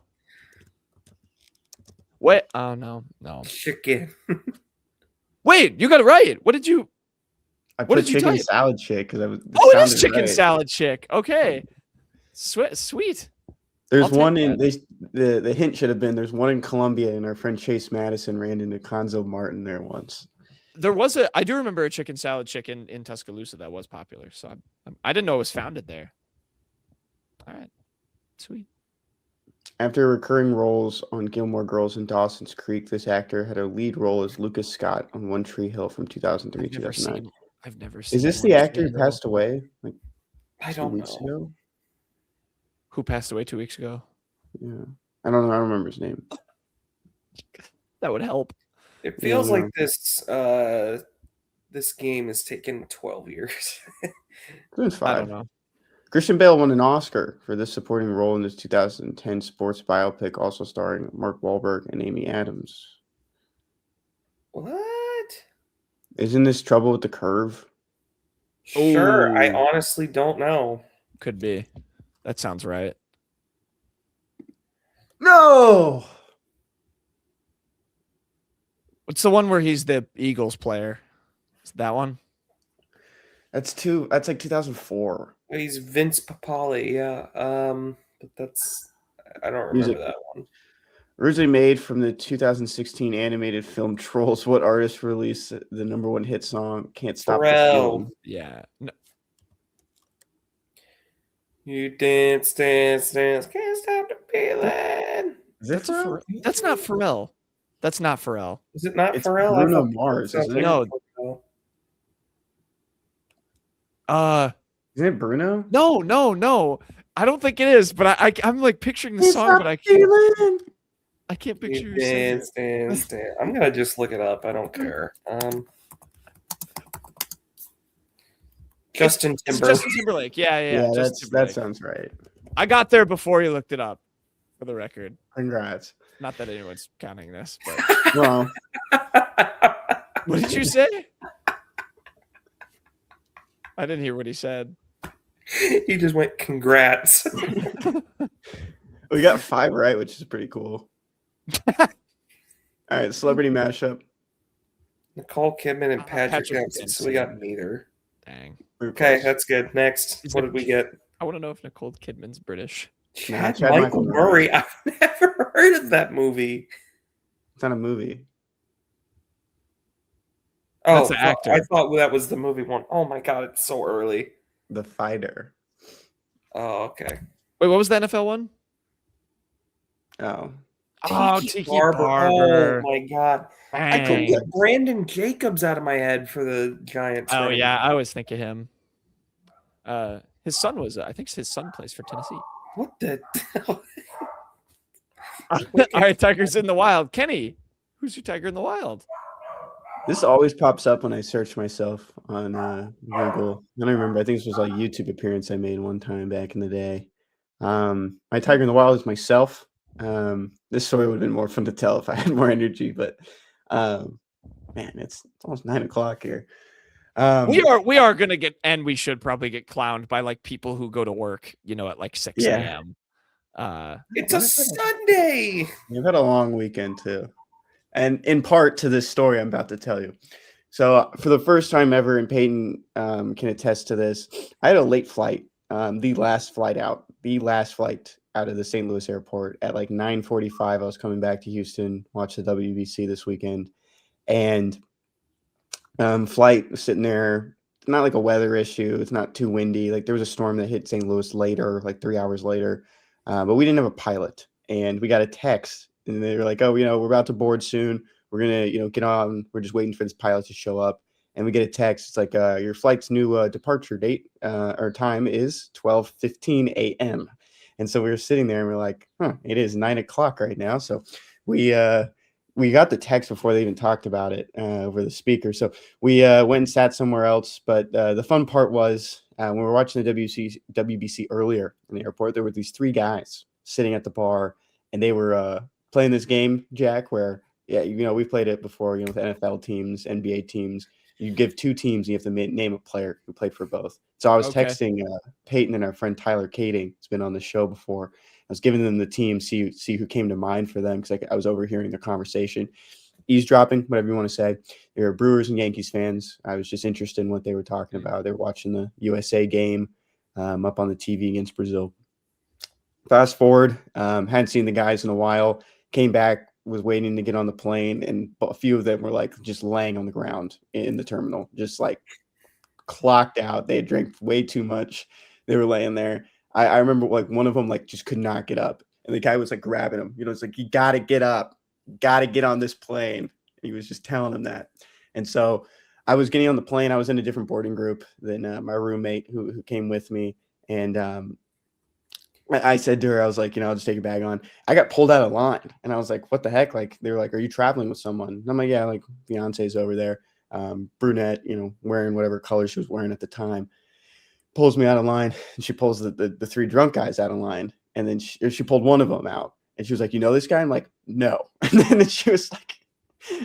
Wait. Oh no. Chicken. Wait, you got it right. What did you? I put chicken salad chick because I was. Oh, it is chicken salad chick. Okay. Sweet. There's one in the hint should have been there's one in Columbia, and our friend Chase Madison ran into Conzo Martin there once. I do remember a chicken salad chicken in Tuscaloosa that was popular. So I didn't know it was founded there. All right. Sweet. After recurring roles on Gilmore Girls and Dawson's Creek, this actor had a lead role as Lucas Scott on One Tree Hill from 2003 to 2009. I've never seen. Is this the actor who passed away like I don't 2 weeks know. ago? Who passed away 2 weeks ago? Yeah. I don't know. I don't remember his name. That would help. It feels like this game has taken 12 years. It's 5. I don't know. Christian Bale won an Oscar for this supporting role in this 2010 sports biopic, also starring Mark Wahlberg and Amy Adams. What? Isn't this Trouble with the Curve? Sure. Ooh. I honestly don't know. Could be. That sounds right. No. What's the one where he's the Eagles player? Is that one? That's like 2004. He's Vince Papale, yeah. But I don't remember that one. Originally made from the 2016 animated film Trolls, what artist released the #1 hit song "Can't Stop the Feeling"? Yeah. No. You dance, can't stop the feeling. That's not Pharrell. That's not Pharrell. Is it not It's Pharrell? Bruno Mars, isn't it? No. Isn't it Bruno? No. I don't think it is, but I'm like picturing the song, but I can't picture you saying it. Dance. I'm gonna just look it up. I don't care. Justin Timberlake. Justin Timberlake. Yeah. That sounds right. I got there before you looked it up, for the record. Congrats. Not that anyone's counting this, but Well, what did you say? I didn't hear what he said. He just went, congrats. we got 5 right, which is pretty cool. All right, celebrity mashup. Nicole Kidman and Patrick Dempsey. So we got neither. Dang. Okay, that's good. Next, what did we get? I want to know if Nicole Kidman's British. Chad Michael Murray. I've never heard of that movie. It's not a movie. Oh, that's an actor. I thought that was the movie one. Oh my god, it's so early. The Fighter. Oh, okay. Wait, what was the NFL one? Tiki Barber. Oh my god. Dang. I couldn't get Brandon Jacobs out of my head for the Giants. Oh yeah, I always think of him. His son I think his son plays for Tennessee. What the hell? All right, Tigers in the Wild. Kenny, who's your Tiger in the Wild? This always pops up when I search myself on Google. I don't remember. I think this was a YouTube appearance I made one time back in the day. My Tiger in the Wild is myself. This story would have been more fun to tell if I had more energy, but man, it's almost 9 o'clock here. We are gonna get, and we should probably get clowned by like people who go to work, at like 6 a.m. It's a Sunday. We've had a long weekend too, and in part to this story I'm about to tell you. So for the first time ever, and Payton can attest to this, I had a late flight. The last flight out of the St. Louis airport at like 9:45. I was coming back to Houston, watch the WBC this weekend, and flight was sitting there not like a weather issue. It's not too windy. Like there was a storm that hit St. Louis later, like 3 hours later, but we didn't have a pilot, and we got a text, and they were like, "Oh, we're about to board soon. We're gonna, get on. We're just waiting for this pilot to show up." And we get a text. It's like, "Your flight's new departure date or time is 12:15 a.m." And so we were sitting there, and we're like, "Huh, it is 9 o'clock right now." So we got the text before they even talked about it over the speaker. So we went and sat somewhere else. But the fun part was when we were watching the WBC earlier in the airport, there were these 3 guys sitting at the bar, and they were playing this game, Jack, where, we've played it before, with NFL teams, NBA teams. You give 2 teams, and you have to name a player who played for both. So I was texting Payton and our friend Tyler Kading, who's been on the show before. I was giving them the team, see who came to mind for them, because I was overhearing the conversation, eavesdropping, whatever you want to say. They were Brewers and Yankees fans. I was just interested in what they were talking about. They were watching the USA game up on the TV against Brazil. Fast forward, hadn't seen the guys in a while, came back, was waiting to get on the plane, and a few of them were like just laying on the ground in the terminal, just like clocked out. They had drank way too much. They were laying there. I remember like one of them like just could not get up, and the guy was like grabbing him. It's like, "You got to get up, got to get on this plane." He was just telling him that. And so I was getting on the plane. I was in a different boarding group than my roommate who came with me, and I said to her, I was like, I'll just take your bag on. I got pulled out of line, and I was like, "What the heck?" Like they were like, "Are you traveling with someone?" And I'm like, "Yeah, like fiance's over there, brunette, wearing whatever color she was wearing at the time." Pulls me out of line, and she pulls the 3 drunk guys out of line, and then she pulled one of them out, and she was like, "You know this guy?" I'm like, "No." And then she was like,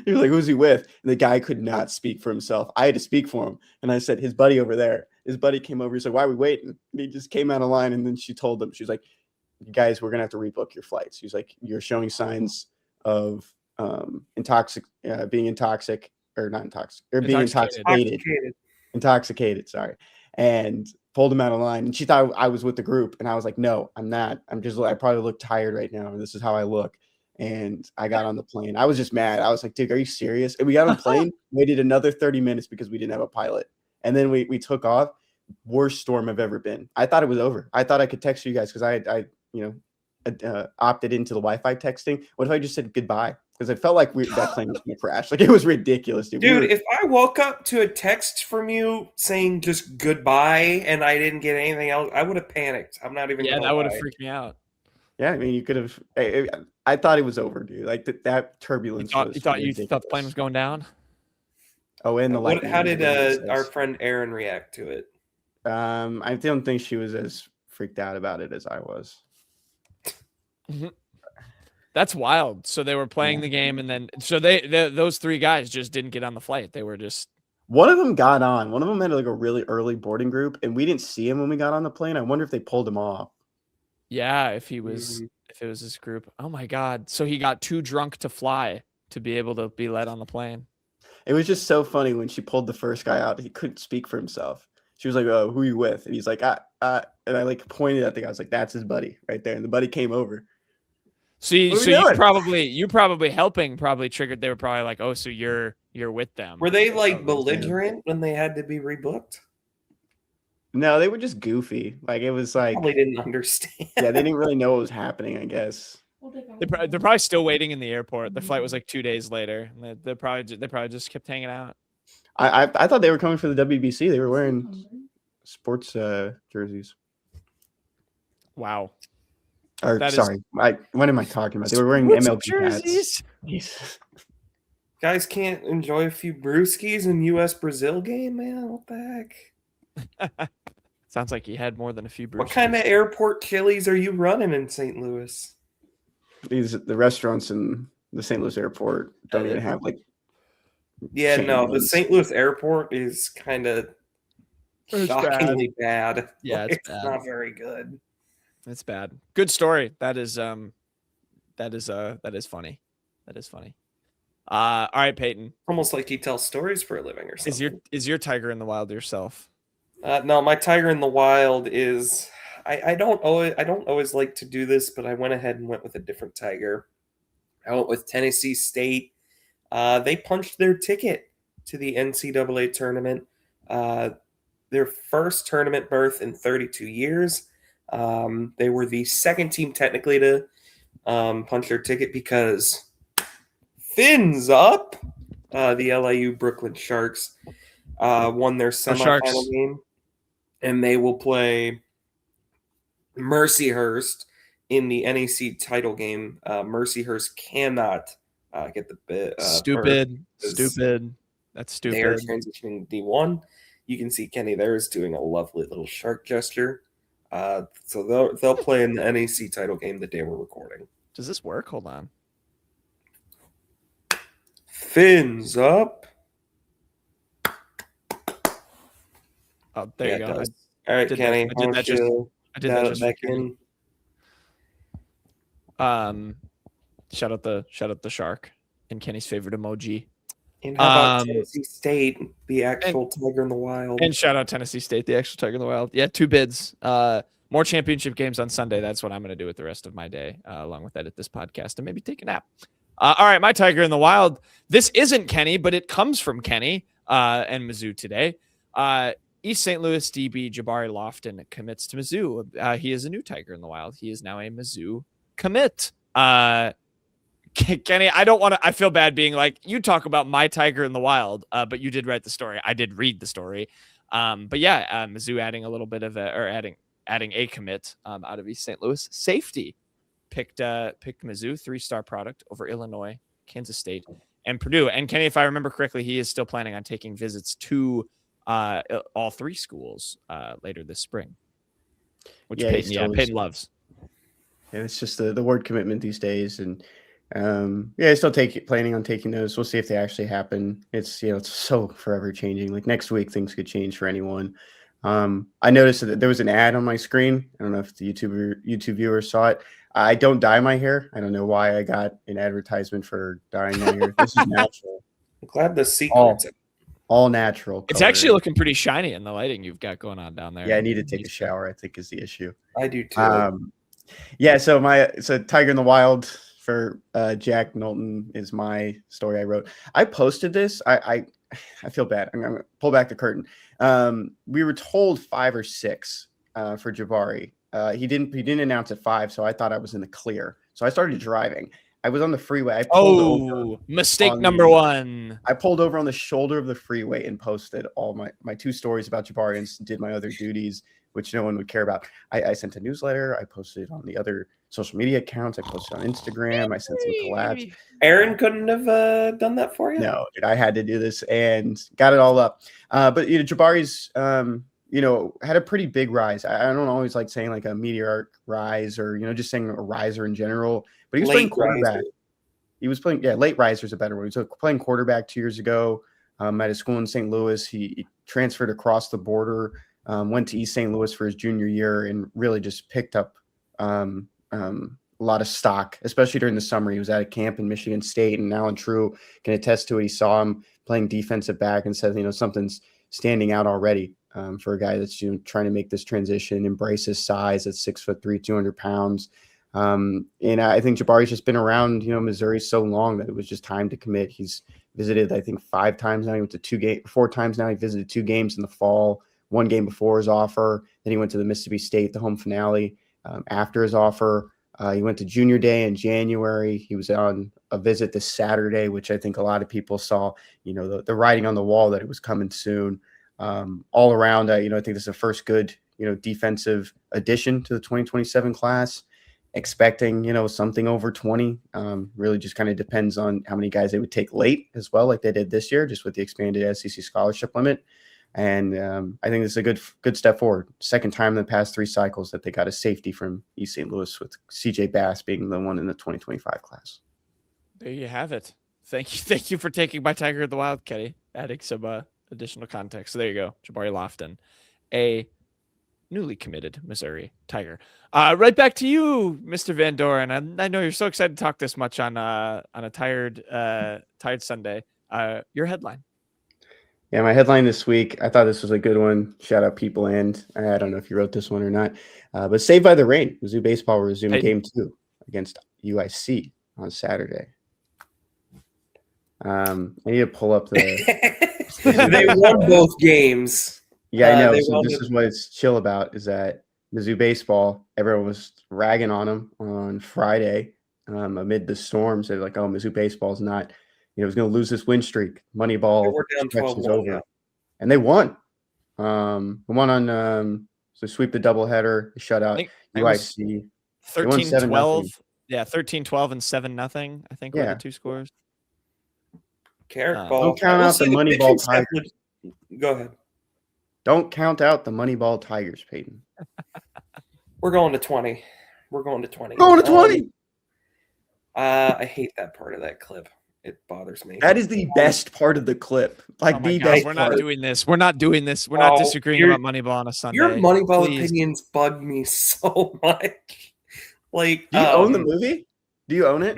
"Who's he with?" And the guy could not speak for himself. I had to speak for him, and I said, "His buddy over there." His buddy came over. He said, "Why are we waiting?" And he just came out of line, and then she told him, she was like, "Guys, we're gonna have to rebook your flights." He was like, "You're showing signs of being intoxic or not intoxic or being intoxicated. Sorry." And pulled him out of line. And she thought I was with the group, and I was like, "No, I'm not. I probably look tired right now. This is how I look." And I got on the plane. I was just mad. I was like, "Dude, are you serious?" And we got on the plane, waited another 30 minutes because we didn't have a pilot. And then we took off. Worst storm I've ever been. I thought it was over. I thought I could text you guys because I opted into the Wi-Fi texting. What if I just said goodbye? Because I felt like that plane was going to crash. Like it was ridiculous, dude. If I woke up to a text from you saying just goodbye and I didn't get anything else, I would have panicked. I'm not even. Yeah, that would have freaked me out. Yeah, I mean, you could have. I thought it was over, dude. Like that turbulence. You thought the plane was going down? Oh, and how did our friend Erin react to it? I don't think she was as freaked out about it as I was. That's wild. So they were playing the game, and then those 3 guys just didn't get on the flight. They were just. One of them got on. One of them had like a really early boarding group, and we didn't see him when we got on the plane. I wonder if they pulled him off. Yeah, if it was this group. Oh my God! So he got too drunk to fly to be able to be let on the plane. It was just so funny when she pulled the first guy out. He couldn't speak for himself. She was like, "Oh, who are you with?" And he's like, and I like pointed at the guy. I was like, "That's his buddy right there." And the buddy came over. See, so you probably helping probably triggered. They were probably like, "Oh, so you're with them." Were they like belligerent when they had to be rebooked? No, they were just goofy. Like it was like probably didn't understand. Yeah, they didn't really know what was happening, I guess. They're probably still waiting in the airport. The flight was like 2 days later. They probably just kept hanging out. I thought they were coming for the WBC. They were wearing sports jerseys. Wow. Or sorry, what am I talking about? They were wearing MLB jerseys. Hats. Guys can't enjoy a few brewskis in U.S. Brazil game, man. What the heck? Sounds like he had more than a few brewskis. What kind of airport Chili's are you running in St. Louis? The restaurants in the St. Louis airport don't even have like. Yeah, no, the St. Louis airport is kind of shockingly bad. Yeah, it's bad. Not very good. It's bad. Good story. That is funny. That is funny. All right, Payton. Almost like he tells stories for a living or something. Is your tiger in the wild yourself? No, my tiger in the wild is I don't always like to do this, but I went ahead and went with a different tiger. I went with Tennessee State. They punched their ticket to the NCAA tournament. their first tournament berth in 32 years. They were the second team technically to punch their ticket because fins up. The LIU Brooklyn Sharks won their semifinal game, and they will play Mercyhurst in the NEC title game. Mercyhurst cannot get the bid. Stupid. That's stupid. They are transitioning to D1. You can see Kenny there is doing a lovely little shark gesture. So they'll play in the NEC title game the day we're recording. Does this work? Hold on. Fins up. Oh, there you go. All right, Kenny. I did that just back in. Shout out the shark and Kenny's favorite emoji. And how about Tennessee State, the actual tiger in the wild? And shout out Tennessee State, the actual tiger in the wild. Yeah, 2 bids. More championship games on Sunday. That's what I'm going to do with the rest of my day, along with edit this podcast and maybe take a nap. All right, my tiger in the wild. This isn't Kenny, but it comes from Kenny and Mizzou today. East St. Louis DB Jabarri Lofton commits to Mizzou. He is a new tiger in the wild. He is now a Mizzou commit. Kenny, I feel bad being like, you talk about my tiger in the wild, but you did write the story. I did read the story. But yeah, Mizzou adding a little bit of adding a commit out of East St. Louis. Safety picked Mizzou, 3-star product over Illinois, Kansas State, and Purdue. And Kenny, if I remember correctly, he is still planning on taking visits to all 3 schools later this spring, which Payton loves. Yeah, it's just the word commitment these days, and still planning on taking those. We'll see if they actually happen. It's it's so forever changing. Like next week, things could change for anyone. I noticed that there was an ad on my screen. I don't know if the YouTube viewers saw it. I don't dye my hair. I don't know why I got an advertisement for dyeing my hair. This is natural. I'm glad the secret's all natural. It's actually looking pretty shiny in the lighting you've got going on down there. Yeah, I need to take a shower, I think is the issue. I do too. So Tiger in the Wild for Jack Knowlton is my story I wrote. I posted this. I feel bad. I'm gonna pull back the curtain. We were told 5 or 6 for Jabarri. He didn't announce at 5, so I thought I was in the clear. So I started driving. I was on the freeway. Mistake number 1. I pulled over on the shoulder of the freeway and posted all my 2 stories about Jabarri and did my other duties, which no one would care about. I sent a newsletter. I posted on the other social media accounts. I posted on Instagram. I sent some collabs. Aaron couldn't have done that for you? No, dude, I had to do this and got it all up. But Jabarri's had a pretty big rise. I don't always like saying like a meteoric rise or just saying a riser in general. But he was playing quarterback. Riser. He was playing, late riser is a better word. He was playing quarterback 2 years ago at a school in St. Louis. He transferred across the border, went to East St. Louis for his junior year, and really just picked up a lot of stock, especially during the summer. He was at a camp in Michigan State, and Alan True can attest to it. He saw him playing defensive back and said, something's standing out already for a guy that's trying to make this transition, embrace his size at 6'3", 200 pounds. And I think Jabarri's just been around, Missouri so long that it was just time to commit. He's visited, I think, 5 times now. He went to 4 times now. He visited 2 games in the fall, 1 game before his offer. Then he went to the Mississippi State, the home finale, after his offer. He went to junior day in January. He was on a visit this Saturday, which I think a lot of people saw, the writing on the wall that it was coming soon. All around, I think this is the first good, defensive addition to the 2027 class. Expecting, something over 20. Really just kind of depends on how many guys they would take late as well, like they did this year, just with the expanded SEC scholarship limit. And I think this is a good step forward. Second time in the past 3 cycles that they got a safety from East St. Louis, with CJ Bass being the one in the 2025 class. There you have it. Thank you for taking my Tiger of the Wild, Kenny, adding some additional context. So there you go, Jabarri Lofton, a newly committed Missouri Tiger. Right back to you, Mr. Van Doren. I know you're so excited to talk this much on a tired Sunday. Your headline. Yeah, my headline this week, I thought this was a good one. Shout out People, and I don't know if you wrote this one or not, but Saved by the Rain. Mizzou baseball will resume game 2 against UIC on Saturday. I need to pull up the. They won both games. Yeah, I know. They So wound this up- is what it's chill about is that Mizzou baseball, everyone was ragging on them on Friday amid the storms. They're like, oh, Mizzou baseball's not, it's going to lose this win streak. they Moneyball were down stretch is 12-1, over. yeah. And they won. They won on, so sweep the doubleheader, shut I out think it was UIC. They won 13-12. 7-0. Yeah, 13-12 and 7-0, I think were Yeah. the two scores. Carrick ball. Don't count I will out say the Moneyball pitching staff Tigers. Go ahead. Don't count out the Moneyball Tigers, Payton. We're going to 20. We're going to 20. Going to 20. I hate that part of that clip. It bothers me. That is the best part of the clip. Like Oh my the God, best we're part. not doing this. We're not doing this. We're not Oh, disagreeing your- about Moneyball on a Sunday. Your Moneyball Please. opinions bug me so much. Like, Do you own the movie? Do you own it?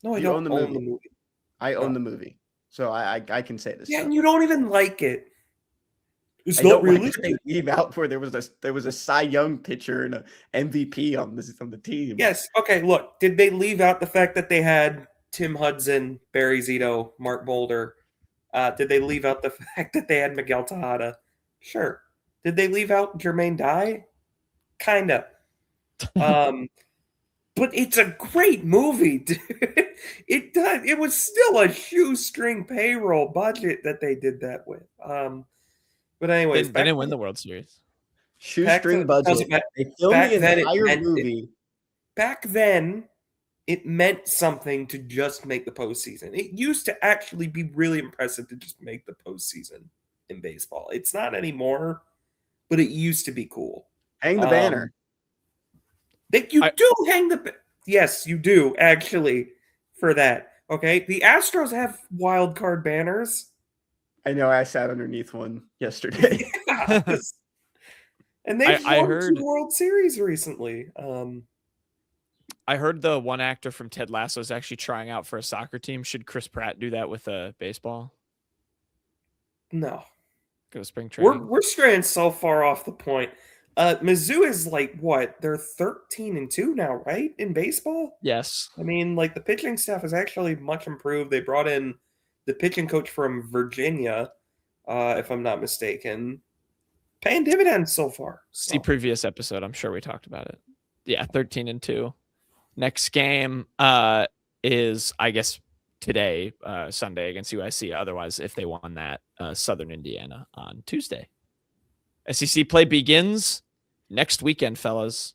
No, I Do you don't own the movie? I own No. the movie, so I can say this. Yeah, stuff. and you don't even like it. It's I not don't like that realistic. they leave out where there was a Cy Young pitcher and a MVP on the team. Yes. Okay. Look, did they leave out the fact that they had Tim Hudson, Barry Zito, Mark Boulder? Did they leave out the fact that they had Miguel Tejada? Sure. Did they leave out Jermaine Dye? Kinda. But it's a great movie, dude. It was still a shoestring payroll budget that they did that with. But anyways, They didn't win the World Series. Shoestring budget. They filmed back the then it entire meant movie. Back then, it meant something to just make the postseason. It used to actually be really impressive to just make the postseason in baseball. It's not anymore, but it used to be cool. Hang the banner. Yes, you do actually for that. Okay, the Astros have wild card banners. I know. I sat underneath one yesterday. Yes. And they've I won heard- 2 World Series recently. I heard the one actor from Ted Lasso is actually trying out for a soccer team. Should Chris Pratt do that with a baseball? No, Go to spring training. we're straying so far off the point. Mizzou is like what? They're 13-2 now, right? In baseball. Yes. I mean, like the pitching staff is actually much improved. They brought in the pitching coach from Virginia, if I'm not mistaken, paying dividends so far. So. See previous episode. I'm sure we talked about it. Yeah, 13-2. Next game is, I guess, today, Sunday against UIC. Otherwise, if they won that, Southern Indiana on Tuesday. SEC play begins next weekend, fellas.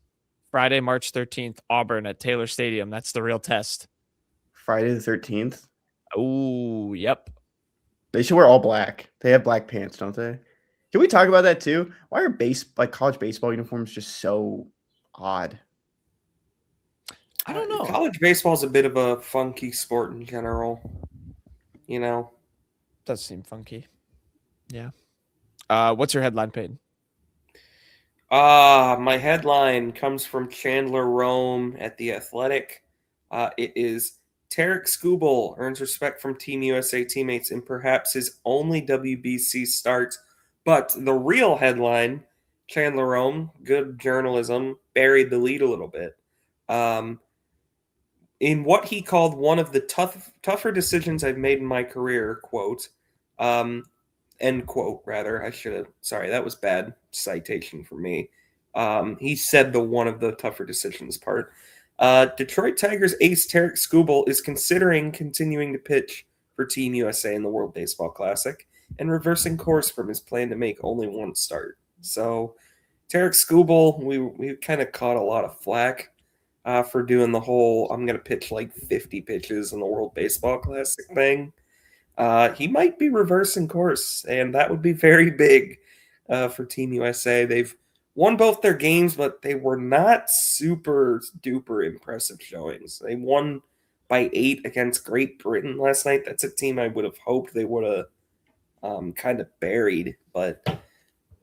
Friday, March 13th, Auburn at Taylor Stadium. That's the real test. Friday the 13th. Oh, yep. They should wear all black. They have black pants, don't they? Can we talk about that too? Why are college baseball uniforms just so odd? I don't know. College baseball is a bit of a funky sport in general. You know, Does seem funky. Yeah. What's your headline, Payton? my headline comes from Chandler Rome at The Athletic. It is Tarek Skubal earns respect from Team USA teammates in perhaps his only WBC start. But the real headline, Chandler Rome, good journalism, buried the lead a little bit. In what he called one of the tougher decisions I've made in my career, quote, end quote, rather. Sorry, that was bad citation for me. He said the one of the tougher decisions part. Detroit Tigers ace Tarek Skubal is considering continuing to pitch for Team USA in the World Baseball Classic and reversing course from his plan to make only one start. So Tarek Skubal, we kind of caught a lot of flack for doing the whole I'm going to pitch like 50 pitches in the World Baseball Classic thing. He might be reversing course, and that would be very big for Team USA. They've won both their games, but they were not super duper impressive showings. They won by 8 against Great Britain last night. That's a team I would have hoped they would have kind of buried, but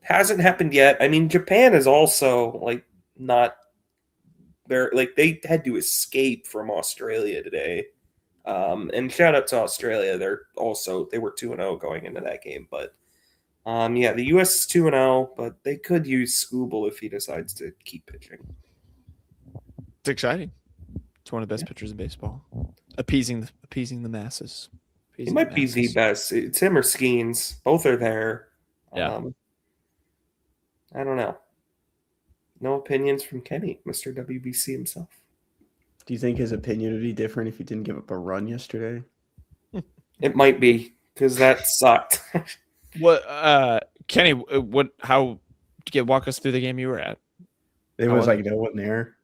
hasn't happened yet. I mean, Japan is also like not there. Like they had to escape from Australia today. And shout out to Australia. They were 2-0 going into that game, but yeah, the US is 2-0, but they could use Skubal if he decides to keep pitching. It's exciting. It's one of the best pitchers in baseball. Appeasing the masses. He might be the best. It's him or Skeens. Both are there. Yeah. I don't know. No opinions from Kenny, Mr. WBC himself. Do you think his opinion would be different if he didn't give up a run yesterday? It might be, because that sucked. What, Kenny? How? Walk us through the game you were at. There was like no one there,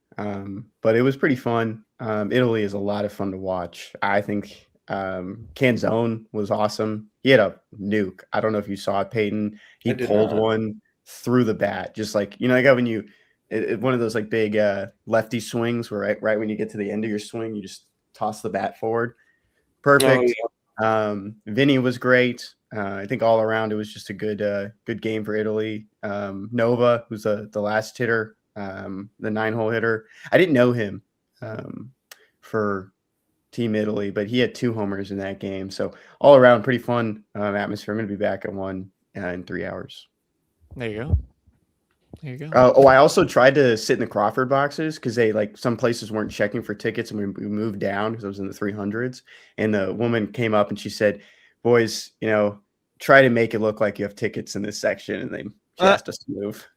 but it was pretty fun. Italy is a lot of fun to watch. I think Canzone was awesome. He had a nuke. I don't know if you saw it, Payton. He pulled one through the bat, just like like how when you one of those like big lefty swings where right when you get to the end of your swing, you just toss the bat forward. Perfect. Oh, yeah. Vinny was great. I think all around it was just a good game for Italy. Nova, who's the last hitter, the 9-hole hitter. I didn't know him for Team Italy, but he had 2 homers in that game. So all around, pretty fun atmosphere. I'm going to be back at one in 3 hours. There you go. There you go. I also tried to sit in the Crawford boxes because they some places weren't checking for tickets, and we moved down because I was in the 300s. And the woman came up and she said, "Boys, try to make it look like you have tickets in this section," and she asked us to move.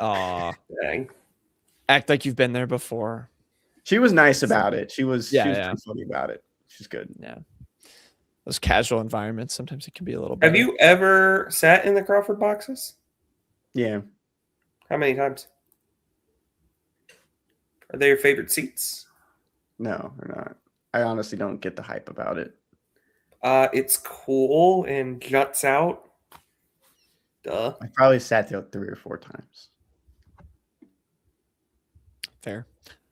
Aw, dang! Act like you've been there before. She was nice about it. She was pretty funny about it. She's good. Yeah. Those casual environments, sometimes it can be a little better. Have you ever sat in the Crawford boxes? Yeah. How many times? Are they your favorite seats? No, they're not. I honestly don't get the hype about it. It's cool and juts out. Duh. I probably sat there 3 or 4 times. Fair.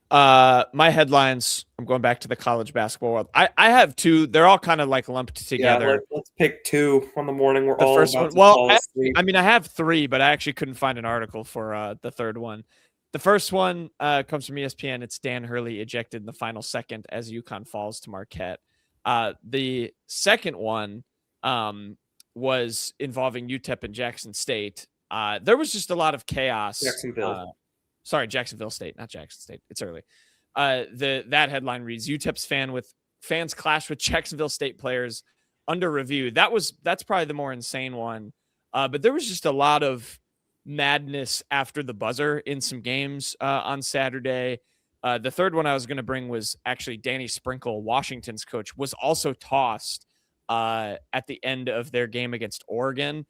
My headlines, I'm going back to the college basketball world. I have 2. They're all kind of like lumped together. Yeah, let's pick 2 on the morning. We're the all first about one. To Well, I mean, I have 3, but I actually couldn't find an article for the third one. The first one comes from ESPN. It's Dan Hurley ejected in the final second as UConn falls to Marquette. The second one was involving UTEP and Jackson State. There was just a lot of chaos. Jacksonville State, not Jackson State. It's early. That headline reads: UTEP's fans clash with Jacksonville State players under review. That's probably the more insane one. But there was just a lot of madness after the buzzer in some games on Saturday. The third one I was going to bring was actually Danny Sprinkle, Washington's coach, was also tossed at the end of their game against Oregon.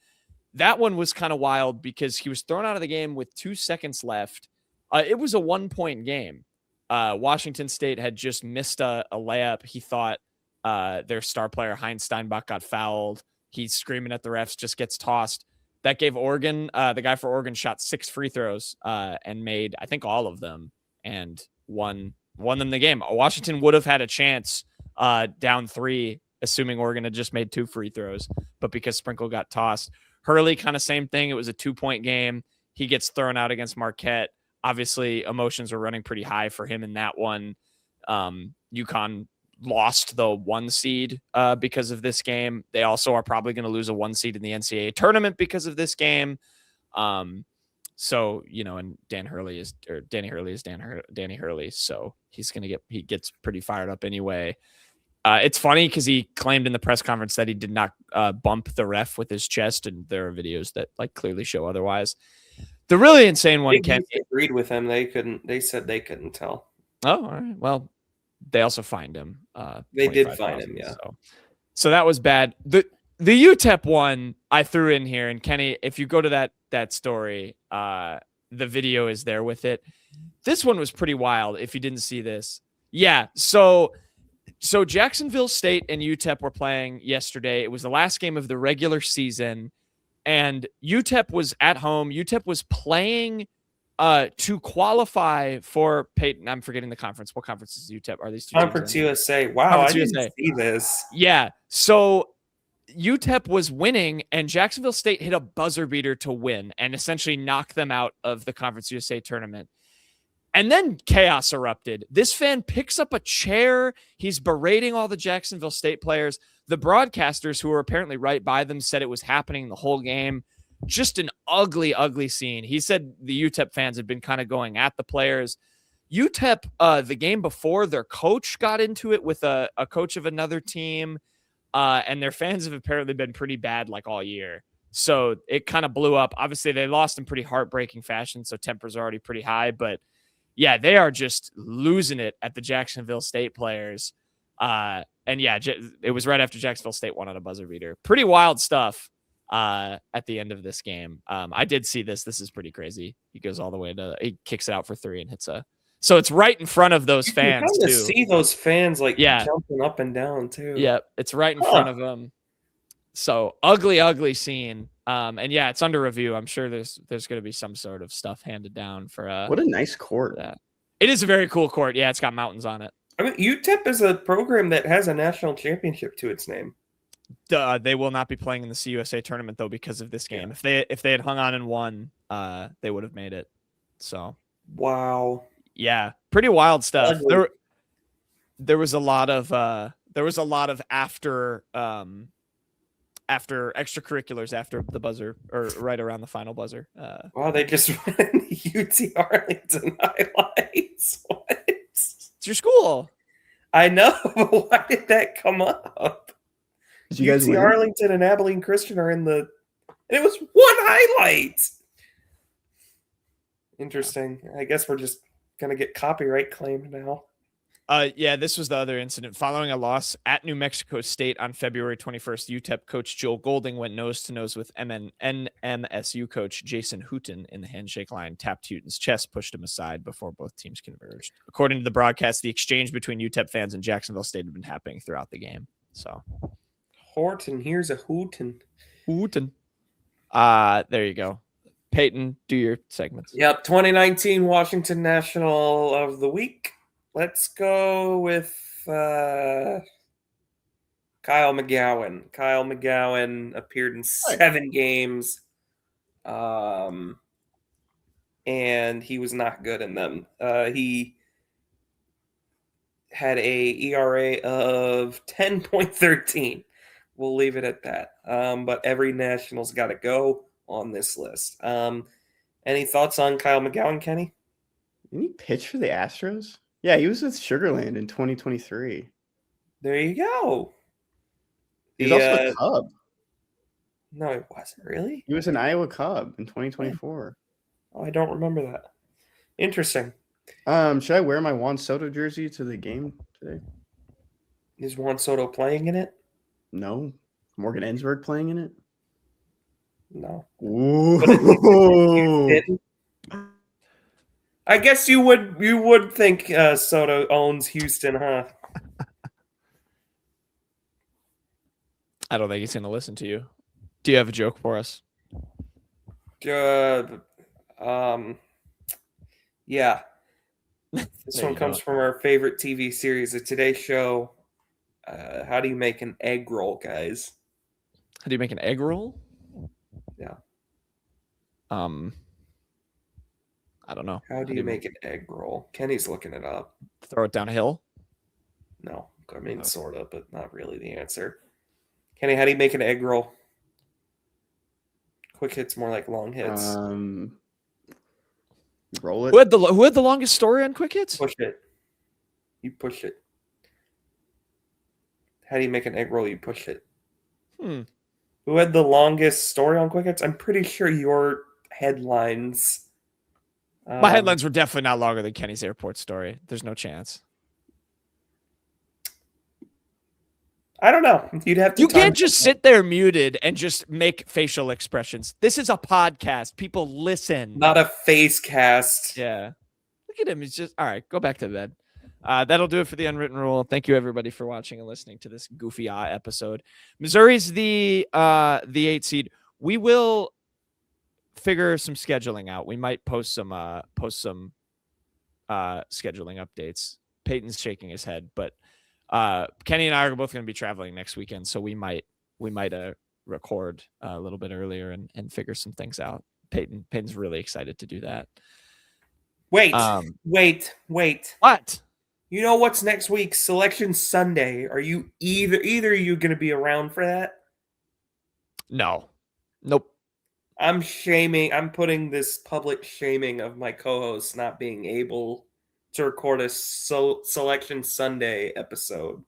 That one was kind of wild because he was thrown out of the game with 2 seconds left. It was a 1-point game. Washington State had just missed a layup. He thought their star player, Heinz Steinbach, got fouled. He's screaming at the refs, just gets tossed. That gave Oregon, the guy for Oregon shot 6 free throws and made, I think, all of them and won them the game. Washington would have had a chance down 3, assuming Oregon had just made 2 free throws, but because Sprinkle got tossed. Hurley, kind of same thing. It was a 2-point game. He gets thrown out against Marquette. Obviously, emotions were running pretty high for him in that one. UConn lost the 1 seed because of this game. They also are probably going to lose a 1 seed in the NCAA tournament because of this game. So, and Danny Hurley is Danny Hurley. So he gets pretty fired up anyway. It's funny because he claimed in the press conference that he did not bump the ref with his chest, and there are videos that clearly show otherwise. The really insane one, Ken, agreed with him. They said they couldn't tell. Oh, all right. Well, they also fined him. They did fine him, yeah. So that was bad. The UTEP one I threw in here, and Kenny, if you go to that story, the video is there with it. This one was pretty wild. If you didn't see this, yeah. So Jacksonville State and UTEP were playing yesterday. It was the last game of the regular season. And UTEP was at home. UTEP was playing to qualify for Payton. I'm forgetting the conference. What conference is UTEP? Are these 2 Conference USA? Wow, Conference I didn't see this. Yeah. So UTEP was winning, and Jacksonville State hit a buzzer beater to win and essentially knock them out of the Conference USA tournament. And then chaos erupted. This fan picks up a chair. He's berating all the Jacksonville State players. The broadcasters, who were apparently right by them, said it was happening the whole game. Just an ugly, ugly scene. He said the UTEP fans had been kind of going at the players. UTEP, the game before, their coach got into it with a coach of another team, and their fans have apparently been pretty bad all year. So it kind of blew up. Obviously, they lost in pretty heartbreaking fashion, so tempers are already pretty high. But yeah, they are just losing it at the Jacksonville State players. And yeah, it was right after Jacksonville State won on a buzzer beater. Pretty wild stuff at the end of this game. I did see this. This is pretty crazy. He goes all the way he kicks it out for 3 and hits a. So it's right in front of those fans you too. See those fans jumping up and down too. Yeah, it's right in front of them. So ugly scene. And yeah, it's under review. I'm sure there's going to be some sort of stuff handed down for what a nice court. That. It is a very cool court. Yeah, it's got mountains on it. I mean, UTEP is a program that has a national championship to its name. They will not be playing in the CUSA tournament though because of this game. Yeah. If they had hung on and won, they would have made it. So wow. Yeah, pretty wild stuff. There was a lot of after extracurriculars after the buzzer or right around the final buzzer. Wow, they just ran UT Arlington highlights. What? It's your school. I know, but why did that come up? Did you guys UT win? Arlington and Abilene Christian are in the. And it was one highlight. Interesting. I guess we're just gonna get copyright claimed now. Yeah, this was the other incident. Following a loss at New Mexico State on February 21st, UTEP coach Joel Golding went nose-to-nose with NMSU coach Jason Hooten in the handshake line, tapped Hooten's chest, pushed him aside before both teams converged. According to the broadcast, the exchange between UTEP fans and Jacksonville State had been happening throughout the game. So, Horton, here's a Hooten. There you go. Payton, do your segments. Yep, 2019 Washington National of the Week. Let's go with Kyle McGowan. Kyle McGowan appeared in 7 games, and he was not good in them. He had a ERA of 10.13. We'll leave it at that. But every National's got to go on this list. Any thoughts on Kyle McGowan, Kenny? Didn't he pitch for the Astros? Yeah, he was with Sugarland in 2023. There you go. He was also a Cub. No, it wasn't really. He was an Iowa Cub in 2024. Oh, I don't remember that. Interesting. Should I wear my Juan Soto jersey to the game today? Is Juan Soto playing in it? No. Morgan Ensberg playing in it? No. Ooh. I guess you would think Soto owns Houston, huh? I don't think he's going to listen to you. Do you have a joke for us? Yeah. This one comes from our favorite TV series, the Today Show. How do you make an egg roll, guys? How do you make an egg roll? Yeah. I don't know. How do you make an egg roll? Kenny's looking it up. Throw it down a hill? No. I mean, sort of, but not really the answer. Kenny, how do you make an egg roll? Quick hits more like long hits. Roll it. Who had the longest story on quick hits? Push it. You push it. How do you make an egg roll? You push it. Who had the longest story on quick hits? I'm pretty sure your headlines. My headlines were definitely not longer than Kenny's airport story. There's no chance. I don't know. You'd have to. You can't just sit there muted and just make facial expressions. This is a podcast. People listen. Not a face cast. Yeah. Look at him. He's just all right. Go back to bed. That'll do it for the unwritten rule. Thank you everybody for watching and listening to this goofy episode. Missouri's the 8 seed. We will figure some scheduling out. We might post some scheduling updates. Peyton's shaking his head, but Kenny and I are both going to be traveling next weekend, so we might record a little bit earlier and figure some things out. Peyton's really excited to do that. Wait. What? You know what's next week? Selection Sunday. Are you either are you going to be around for that? No. Nope. I'm putting this public shaming of my co-hosts not being able to record a Selection Sunday episode.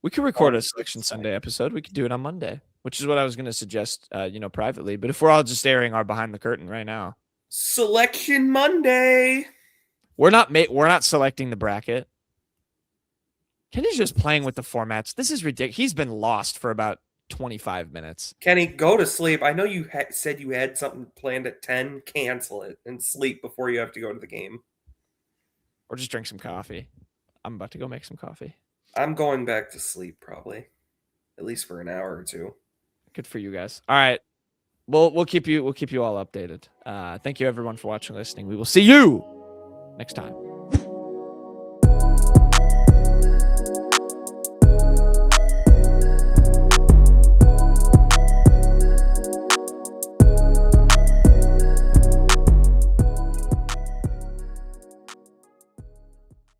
We could record a Selection Sunday episode. We could do it on Monday. which is what I was going to suggest, privately. But if we're all just airing our behind the curtain right now, Selection Monday. we're not selecting the bracket. Kenny's just playing with the formats. This is ridiculous. He's been lost for about 25 minutes. Kenny, go to sleep. I know you said you had something planned at 10. Cancel it and sleep before you have to go to the game. Or just drink some coffee. I'm about to go make some coffee. I'm going back to sleep probably, at least for an hour or two. Good for you guys. All right. We'll keep you all updated. Thank you everyone for watching and listening. We will see you next time.